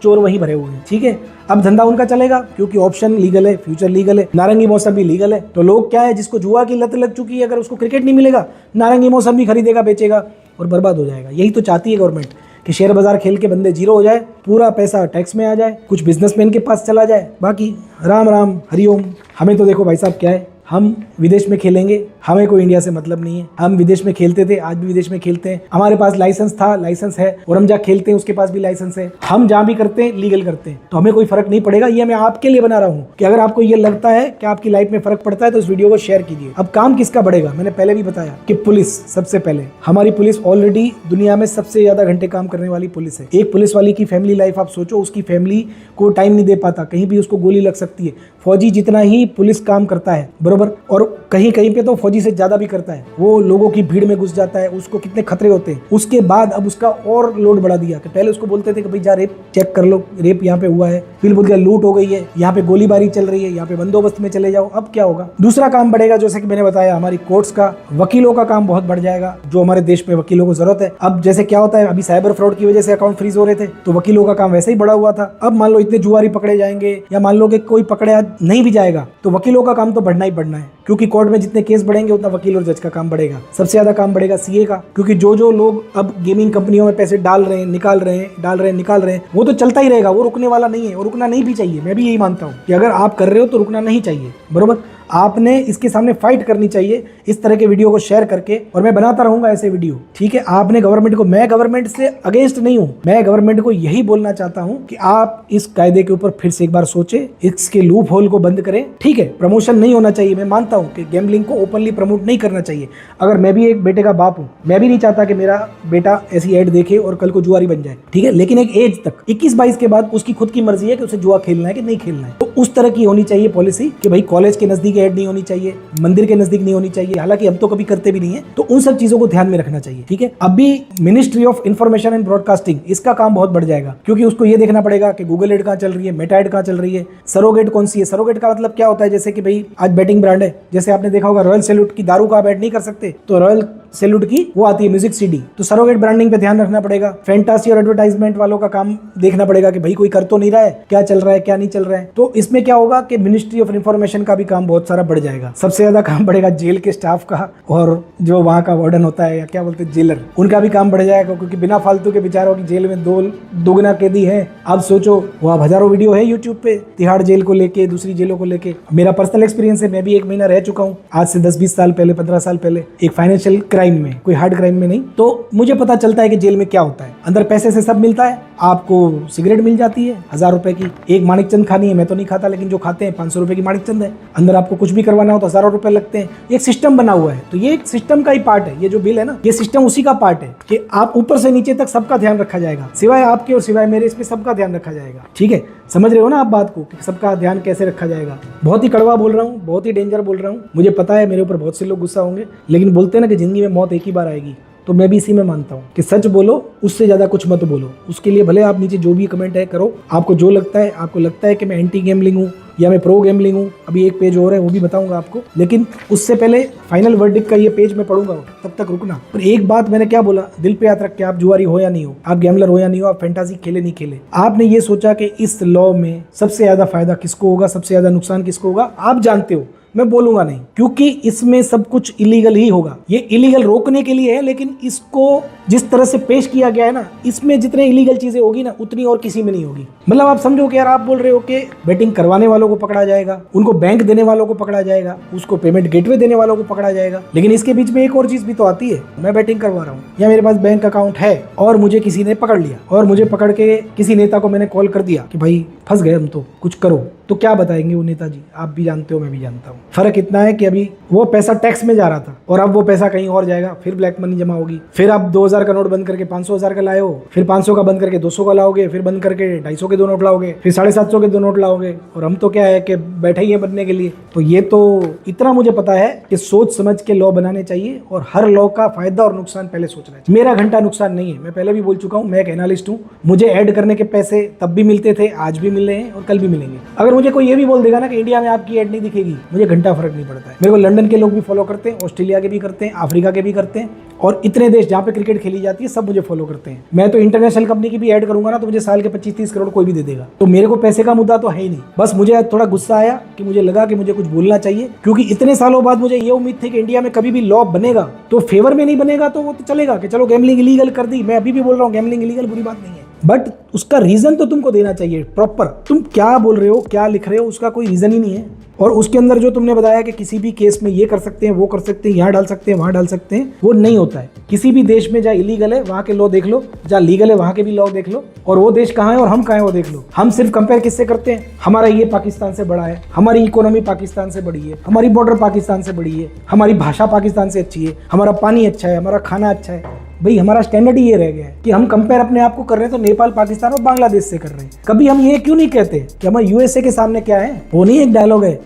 चोर वहीं भरे हुए हैं। ठीक है, अब धंधा उनका चलेगा क्योंकि ऑप्शन लीगल है, फ्यूचर लीगल है, नारंगी मौसम भी लीगल है। तो लोग क्या है, जिसको जुआ की लत लग चुकी है, अगर उसको क्रिकेट नहीं मिलेगा, नारंगी मौसम भी खरीदेगा, बेचेगा और बर्बाद हो जाएगा। यही तो चाहती है गवर्नमेंट कि शेयर बाजार खेल के बंदे जीरो हो जाए, पूरा पैसा टैक्स में आ जाए, कुछ बिजनेसमैन के पास चला जाए, बाकी राम राम हरिओम। हमें तो देखो भाई साहब क्या है, हम विदेश में खेलेंगे, हमें कोई इंडिया से मतलब नहीं है। हम विदेश में खेलते थे, आज भी विदेश में खेलते हैं, हमारे पास लाइसेंस था, लाइसेंस है, और हम जहाँ खेलते हैं उसके पास भी लाइसेंस है। हम जहाँ भी करते हैं लीगल करते हैं, तो हमें कोई फर्क नहीं पड़ेगा। ये मैं आपके लिए बना रहा हूँ कि अगर आपको ये लगता है कि आपकी लाइफ में फर्क पड़ता है तो इस वीडियो को शेयर कीजिए। अब काम किसका बढ़ेगा? मैंने पहले भी बताया कि पुलिस, सबसे पहले हमारी पुलिस ऑलरेडी दुनिया में सबसे ज्यादा घंटे काम करने वाली पुलिस है। एक पुलिस वाली की फैमिली लाइफ आप सोचो, उसकी फैमिली को टाइम नहीं दे पाता, कहीं भी उसको गोली लग सकती है। फौजी जितना ही पुलिस काम करता है बरोबर, और कहीं कहीं पे तो फौजी से ज्यादा भी करता है। वो लोगों की भीड़ में घुस जाता है, उसको कितने खतरे होते हैं। उसके बाद अब उसका और लोड बढ़ा दिया कि पहले उसको बोलते थे कि भाई जा रेप चेक कर लो, रेप यहाँ पे हुआ है, फिर बोल गया लूट हो गई है, यहाँ पे गोलीबारी चल रही है, यहाँ पे बंदोबस्त में चले जाओ। अब क्या होगा? दूसरा काम बढ़ेगा, जैसे कि मैंने बताया, हमारी कोर्ट्स का, वकीलों का काम बहुत बढ़ जाएगा, जो हमारे देश में वकीलों को जरूरत है। अब जैसे क्या होता है, अभी साइबर फ्रॉड की वजह से अकाउंट फ्रीज हो रहे थे, तो वकीलों का काम वैसे ही बढ़ा हुआ था। अब मान लो इतने जुआरी पकड़े जाएंगे, या मान लो कि कोई पकड़े नहीं भी जाएगा, तो वकीलों का काम तो बढ़ना ही बढ़ना है, क्योंकि कोर्ट में जितने केस बढ़ेंगे उतना वकील और जज का काम बढ़ेगा। सबसे ज्यादा काम बढ़ेगा सीए का, क्योंकि जो लोग अब गेमिंग कंपनियों में पैसे डाल रहे हैं, निकाल रहे हैं, डाल रहे हैं, निकाल रहे हैं, वो तो चलता ही रहेगा, वो रुकने वाला नहीं है, और रुकना नहीं भी चाहिए। मैं भी यही मानता हूँ कि अगर आप कर रहे हो तो रुकना नहीं चाहिए, बरोबर। आपने इसके सामने फाइट करनी चाहिए इस तरह के वीडियो को शेयर करके, और मैं बनाता रहूंगा ऐसे वीडियो। ठीक है, आपने गवर्नमेंट को, मैं गवर्नमेंट से अगेंस्ट नहीं हूं, मैं गवर्नमेंट को यही बोलना चाहता हूं कि आप इस कायदे के ऊपर फिर से एक बार सोचे, इसके लूप होल को बंद करें। ठीक है, प्रमोशन नहीं होना चाहिए, मैं मानता हूं कि गैम्बलिंग को ओपनली प्रमोट नहीं करना चाहिए। अगर मैं भी एक बेटे का बाप हूं, मैं भी नहीं चाहता कि मेरा बेटा ऐसी एड देखे और कल को जुआरी बन जाए। ठीक है, लेकिन एक एज तक, 21-22 के बाद उसकी खुद की मर्जी है कि उसे जुआ खेलना है कि नहीं खेलना है। तो उस तरह की होनी चाहिए पॉलिसी कि भाई कॉलेज के नजदीक की ऐड नहीं होनी चाहिए, मंदिर के नजदीक नहीं होनी चाहिए, हालांकि हम तो कभी करते भी नहीं है, तो उन सब चीजों को ध्यान में रखना चाहिए। ठीक है, अभी ministry of information and broadcasting, इसका काम बहुत बढ़ जाएगा, क्योंकि उसको ये देखना पड़ेगा कि गूगल एड कहाँ चल रही है, मेटा एड कहाँ चल रही है, सरोगेट कौन सी है। सरोगेट का मतलब क्या होता है, जैसे कि भाई आज बैटिंग ब्रांड है, जैसे आपने देखा होगा रॉयल सैल्यूट की दारू का आप ऐड नहीं कर सकते, तो रॉयल सैल्यूट की वो आती है म्यूजिक सीडी, तो सरोगेट ब्रांडिंग पे ध्यान रखना पड़ेगा। फैंटासी और एडवर्टाइजमेंट वालों का काम देखना पड़ेगा कि भाई कोई कर तो नहीं रहा है, क्या चल रहा है क्या नहीं चल रहा है। तो इसमें क्या होगा कि मिनिस्ट्री ऑफ इंफॉर्मेशन का भी काम बहुत सारा बढ़ जाएगा। सबसे ज्यादा काम बढ़ेगा जेल के स्टाफ का, और जो वहाँ का वार्डन होता है या क्या बोलते हैं जेलर, उनका भी काम बढ़ जाएगा, क्योंकि बिना फालतू के बेचारों की जेल में दोगुना कैदी है। आप सोचो, वहाँ हजारों वीडियो है यूट्यूब पे तिहाड़ जेल को लेके, दूसरी जेलों को लेके। मेरा पर्सनल एक्सपीरियंस है, मैं भी 1 महीना रह चुका हूँ, आज से 10-20 साल पहले, 15 साल पहले, एक फाइनेंशियल क्राइम में, कोई हार्ड क्राइम में नहीं। तो मुझे पता चलता है कि जेल में क्या होता है। अंदर पैसे से सब मिलता है, आपको सिगरेट मिल जाती है 1000 रुपए की, एक माणिकचंद खानी है, मैं तो नहीं खाता, लेकिन जो खाते हैं 500 रुपए की माणिकचंद है। अंदर आपको कुछ भी करवाना हो तो हजारों रुपए लगते हैं। एक सिस्टम बना हुआ है, तो ये एक सिस्टम का ही पार्ट है। ये जो बिल है ना, ये सिस्टम उसी का पार्ट है कि आप ऊपर से नीचे तक सबका ध्यान रखा जाएगा, सिवाय आपके और सिवाय मेरे, इसमें सबका ध्यान रखा जाएगा। ठीक है, समझ रहे हो ना आप बात को, कि सबका ध्यान कैसे रखा जाएगा। बहुत ही कड़वा बोल रहा हूँ, बहुत ही डेंजर बोल रहा हूँ, मुझे पता है मेरे ऊपर बहुत से लोग गुस्सा होंगे, लेकिन बोलते हैं ना कि जिंदगी में मौत एक ही बार आएगी, तो मैं भी इसी में मानता हूँ कि सच बोलो, उससे ज्यादा कुछ मत बोलो। उसके लिए भले आप नीचे जो भी कमेंट है करो, आपको जो लगता है, आपको लगता है कि मैं एंटी गैम्बलिंग हूँ या मैं प्रो गैम्बलिंग हूँ, अभी एक पेज और है वो भी बताऊंगा आपको, लेकिन उससे पहले फाइनल वर्डिक्ट का ये पेज मैं पढ़ूंगा, तब तक रुकना। पर एक बात मैंने क्या बोला, दिल पे याद रख के, आप जुआरी हो या नहीं हो, आप गैम्बलर हो या नहीं हो, आप फैंटासी खेले नहीं खेले, आपने ये सोचा कि इस लॉ में सबसे ज्यादा फायदा किसको होगा, सबसे ज्यादा नुकसान किसको होगा, आप जानते हो, मैं बोलूंगा नहीं, क्योंकि इसमें सब कुछ इलीगल ही होगा। ये इलीगल रोकने के लिए है, लेकिन इसको जिस तरह से पेश किया गया है ना, इसमें जितने इलीगल चीजें होगी ना, उतनी और किसी में नहीं होगी। मतलब आप समझो कि यार, आप बोल रहे हो कि बेटिंग करवाने वालों को पकड़ा जाएगा, उनको बैंक देने वालों को पकड़ा जाएगा, उसको पेमेंट गेटवे देने वालों को पकड़ा जाएगा, लेकिन इसके बीच में एक और चीज भी तो आती है। मैं बेटिंग करवा रहा हूँ या मेरे पास बैंक अकाउंट है और मुझे किसी ने पकड़ लिया, और मुझे पकड़ के किसी नेता को मैंने कॉल कर दिया कि भाई फंस गए हम, तो कुछ करो, तो क्या बताएंगे वो नेताजी? आप भी जानते हो, मैं भी जानता हूँ। फर्क इतना है कि अभी वो पैसा टैक्स में जा रहा था और अब वो पैसा कहीं और जाएगा, फिर ब्लैक मनी जमा होगी, फिर आप 2000 का नोट बंद करके 500,000 का लाए हो, फिर 500 का बंद करके 200 का लाओगे, फिर बंद करके 250 के 2 नोट लाओगे, फिर 750 के 2 नोट लाओगे, और हम तो क्या है कि बैठे ही है बनने के लिए। तो ये तो इतना मुझे पता है कि सोच समझ के लॉ बनाने चाहिए, और हर लॉ का फायदा और नुकसान पहले सोचना चाहिए। मेरा घंटा नुकसान नहीं है, मैं पहले भी बोल चुका हूँ, मैं एक एनालिस्ट हूँ। मुझे ऐड करने के पैसे तब भी मिलते थे, आज भी मिल रहे हैं और कल भी मिलेंगे। अगर मुझे कोई ये भी बोल देगा ना कि इंडिया में आपकी ऐड नहीं दिखेगी, मुझे घंटा फर्क नहीं पड़ता है। मेरे को लंदन के लोग भी फॉलो करते हैं, ऑस्ट्रेलिया के भी करते हैं, अफ्रीका के भी करते हैं, और इतने देश जहाँ पे क्रिकेट खेली जाती है सब मुझे फॉलो करते हैं। मैं तो इंटरनेशनल कंपनी की भी ऐड करूंगा ना, तो मुझे साल के 25-30 करोड़ कोई भी दे देगा। तो मेरे को पैसे का मुद्दा तो है ही नहीं। बस मुझे थोड़ा गुस्सा आया कि मुझे लगा कि मुझे कुछ बोलना चाहिए, क्योंकि इतने सालों बाद मुझे ये उम्मीद थी कि इंडिया में कभी भी लॉ बनेगा तो फेवर में नहीं बनेगा, तो वो तो चलेगा कि चलो गैम्बलिंग इलीगल कर दी। मैं अभी भी बोल रहा हूँ गैम्बलिंग इलीगल बुरी बात नहीं है, बट उसका रीजन तो तुमको देना चाहिए प्रॉपर। तुम क्या बोल रहे हो, क्या लिख रहे हो, उसका कोई रीजन ही नहीं है। और उसके अंदर जो तुमने बताया कि किसी भी केस में ये कर सकते हैं, वो कर सकते हैं, यहाँ डाल सकते हैं, वहाँ डाल सकते हैं, वो नहीं होता है। किसी भी देश में जहाँ इलीगल है वहाँ के लॉ देख लो, जहाँ लीगल है वहाँ के भी लॉ देख लो, और वो देश कहाँ है और हम कहाँ है वो देख लो। हम सिर्फ कंपेयर किससे करते हैं, हमारा ये पाकिस्तान से बड़ा है, हमारी इकोनॉमी पाकिस्तान से बड़ी है, हमारी बॉर्डर पाकिस्तान से बड़ी है, हमारी भाषा पाकिस्तान से अच्छी है, हमारा पानी अच्छा है, हमारा खाना अच्छा है। भाई हमारा स्टैंडर्ड ही ये रह गया है कि हम कंपेयर अपने आप को कर रहे हैं तो नेपाल, पाकिस्तान और बांग्लादेश से कर रहे हैं। कभी हम ये क्यों नहीं कहते कि हम यूएसए के सामने क्या है? वो नहीं एक डायलॉग है,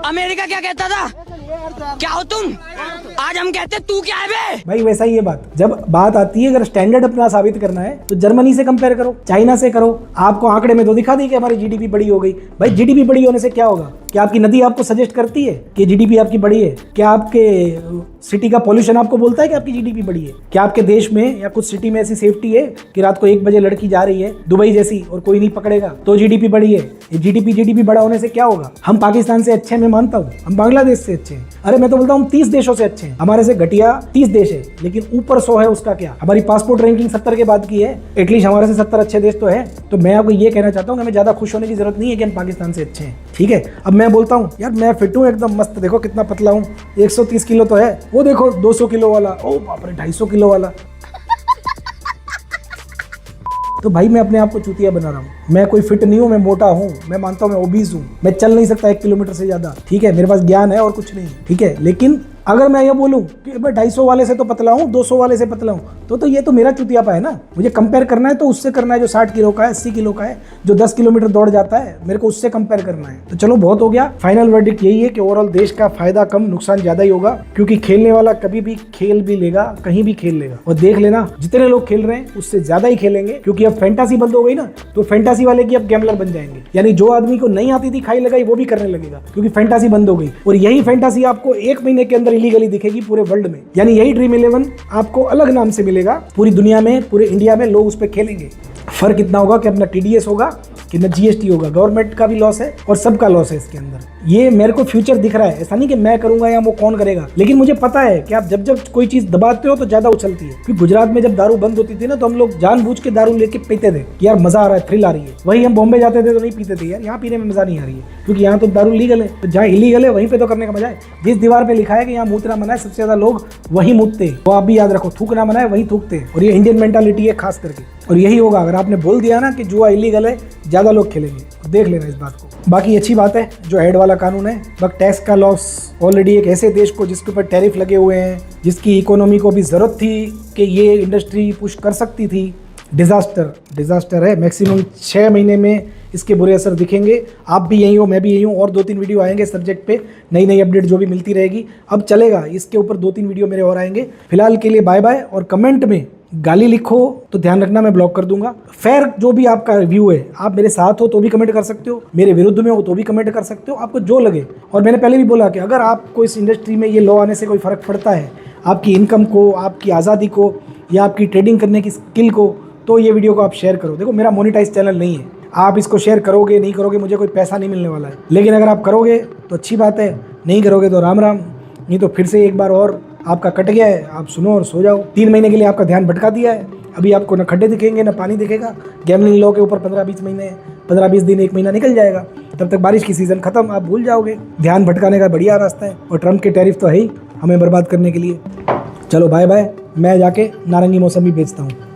अमेरिका क्या कहता था, क्या हो तुम, आज हम कहते तू क्या है बे? भाई वैसा ही ये बात। जब बात आती है अगर स्टैंडर्ड अपना साबित करना है तो जर्मनी से कंपेयर करो, चाइना से करो। आपको आंकड़े में तो दिखा दी कि हमारी जीडीपी बड़ी हो गई। भाई जीडीपी बड़ी होने से क्या होगा? क्या आपकी नदी आपको सजेस्ट करती है कि जीडीपी आपकी बड़ी है? क्या आपके सिटी का पॉल्यूशन आपको बोलता है कि आपकी जीडीपी बड़ी है? क्या आपके देश में या कुछ सिटी में ऐसी सेफ्टी है कि रात को 1 बजे लड़की जा रही है दुबई जैसी और कोई नहीं पकड़ेगा तो जीडीपी बड़ी है? जीडीपी बड़ा होने से क्या होगा? हम पाकिस्तान से अच्छे, मैं मानता हूँ, हम बांग्लादेश से अच्छे हैं, अरे मैं तो बोलता हूँ 30 देशों से अच्छे हैं। हमारे से घटिया 30 देश है, लेकिन ऊपर 100 है, उसका क्या? हमारी पासपोर्ट रैंकिंग 70 के बाद की है, एटलीस्ट हमारे से 70 अच्छे देश तो है। तो मैं आपको ये कहना चाहता हूँ कि हमें ज्यादा खुश होने की जरूरत नहीं है कि हम पाकिस्तान से अच्छे हैं। ठीक है, अब मैं बोलता हूँ यार मैं फिट हूँ एकदम मस्त, देखो कितना पतला हूँ, 130 किलो तो है, वो देखो 200 किलो वाला, ओ बाप रे 250 किलो वाला। तो भाई मैं अपने आप को चूतिया बना रहा हूँ। मैं कोई फिट नहीं हूँ, मैं मोटा हूँ, मैं मानता हूँ मैं ओबीज हूँ, मैं चल नहीं सकता 1 किलोमीटर से ज्यादा। ठीक है, मेरे पास ज्ञान है और कुछ नहीं, ठीक है, लेकिन अगर मैं ये बोलूँ कि मैं 250 वाले से तो पतला हूँ, 200 वाले से पतला हूँ, तो ये तो मेरा चुतियापा है ना। मुझे कंपेयर करना है तो उससे करना है जो 60 किलो का है, 80 किलो का है, जो 10 किलोमीटर दौड़ जाता है, मेरे को उससे कंपेयर करना है। तो चलो बहुत हो गया। फाइनल वर्डिक्ट यही है कि ओवरऑल देश का फायदा कम, नुकसान ज्यादा ही होगा, क्योंकि खेलने वाला कभी भी खेल भी लेगा, कहीं भी खेल लेगा। और देख लेना जितने लोग खेल रहे हैं उससे ज्यादा ही खेलेंगे, क्योंकि अब फैंटासी बंद हो गई ना, तो फैंटासी वाले की अब गैम्बलर बन जाएंगे। यानी जो आदमी को नहीं आती थी खाई लगाई वो भी करने लगेगा, क्योंकि फैंटासी बंद हो गई। और यही फैंटासी आपको 1 महीने के अंदर इलीगली दिखेगी पूरे वर्ल्ड में। यानी यही ड्रीम 11 आपको अलग नाम से मिलेगा पूरी दुनिया में, पूरे इंडिया में लोग उस पर खेलेंगे। फर्क इतना होगा कि अपना TDS होगा कि न GST होगा। गवर्नमेंट का भी लॉस है और सबका लॉस है इसके अंदर। ये मेरे को फ्यूचर दिख रहा है। ऐसा नहीं कि मैं करूंगा या वो कौन करेगा, लेकिन मुझे पता है कि आप जब जब कोई चीज दबाते हो तो ज्यादा उछलती है। क्योंकि गुजरात में जब दारू बंद होती थी ना, तो हम लोग जानबूझ के दारू लेके पीते थे कि यार मजा आ रहा है, थ्रिल आ रही है। वही हम बॉम्बे जाते थे तो नहीं पीते थे, यार यहाँ पीने में मजा नहीं आ रही है, क्योंकि यहाँ तो दारू लीगल है। तो जहाँ इलीगल है वहीं पे तो करने का मजा है। जिस दीवार पे लिखा है कि यहाँ मूतना मना है, सबसे ज्यादा लोग वहीं मूतते हैं। वो आप भी याद रखो, थूकना मना है वहीं थूकते हैं। और ये इंडियन मेंटालिटी है खास करके। और यही होगा अगर आपने बोल दिया ना कि जुआ इलीगल है, ज्यादा लोग खेलेंगे। देख लेना इस बात को। बाकी अच्छी बात है जो हेड वाला कानून है, बट टैक्स का लॉस ऑलरेडी एक ऐसे देश को जिसके ऊपर टैरिफ लगे हुए हैं, जिसकी इकोनॉमी को भी जरूरत थी कि ये इंडस्ट्री पुश कर सकती थी, डिजास्टर है। मैक्सिमम 6 महीने में इसके बुरे असर दिखेंगे। आप भी यही हो, मैं भी यही हूँ। और 2-3 वीडियो आएंगे सब्जेक्ट पे, नई नई अपडेट जो भी मिलती रहेगी। अब चलेगा इसके ऊपर 2-3 वीडियो मेरे और आएंगे। फिलहाल के लिए बाय बाय। और कमेंट में गाली लिखो तो ध्यान रखना मैं ब्लॉक कर दूंगा। फेयर जो भी आपका रिव्यू है, आप मेरे साथ हो तो भी कमेंट कर सकते हो, मेरे विरुद्ध में हो तो भी कमेंट कर सकते हो, आपको जो लगे। और मैंने पहले भी बोला कि अगर आपको इस इंडस्ट्री में ये लॉ आने से कोई फ़र्क पड़ता है, आपकी इनकम को, आपकी आज़ादी को, या आपकी ट्रेडिंग करने की स्किल को, तो ये वीडियो को आप शेयर करो। देखो मेरा मोनेटाइज चैनल नहीं है, आप इसको शेयर करोगे नहीं करोगे मुझे कोई पैसा नहीं मिलने वाला है। लेकिन अगर आप करोगे तो अच्छी बात है, नहीं करोगे तो राम राम। नहीं तो फिर से एक बार और आपका कट गया है, आप सुनो और सो जाओ। 3 महीने के लिए आपका ध्यान भटका दिया है। अभी आपको न खड्डे दिखेंगे न पानी दिखेगा। गैमलिंग लॉ के ऊपर 15-20 महीने, 15-20 दिन, 1 महीना निकल जाएगा। तब तक बारिश की सीज़न खत्म, आप भूल जाओगे। ध्यान भटकाने का बढ़िया रास्ता है। और ट्रम्प के टैरिफ तो है ही हमें बर्बाद करने के लिए। चलो बाय बाय। मैं जाके नारंगी मौसमी बेचता हूँ।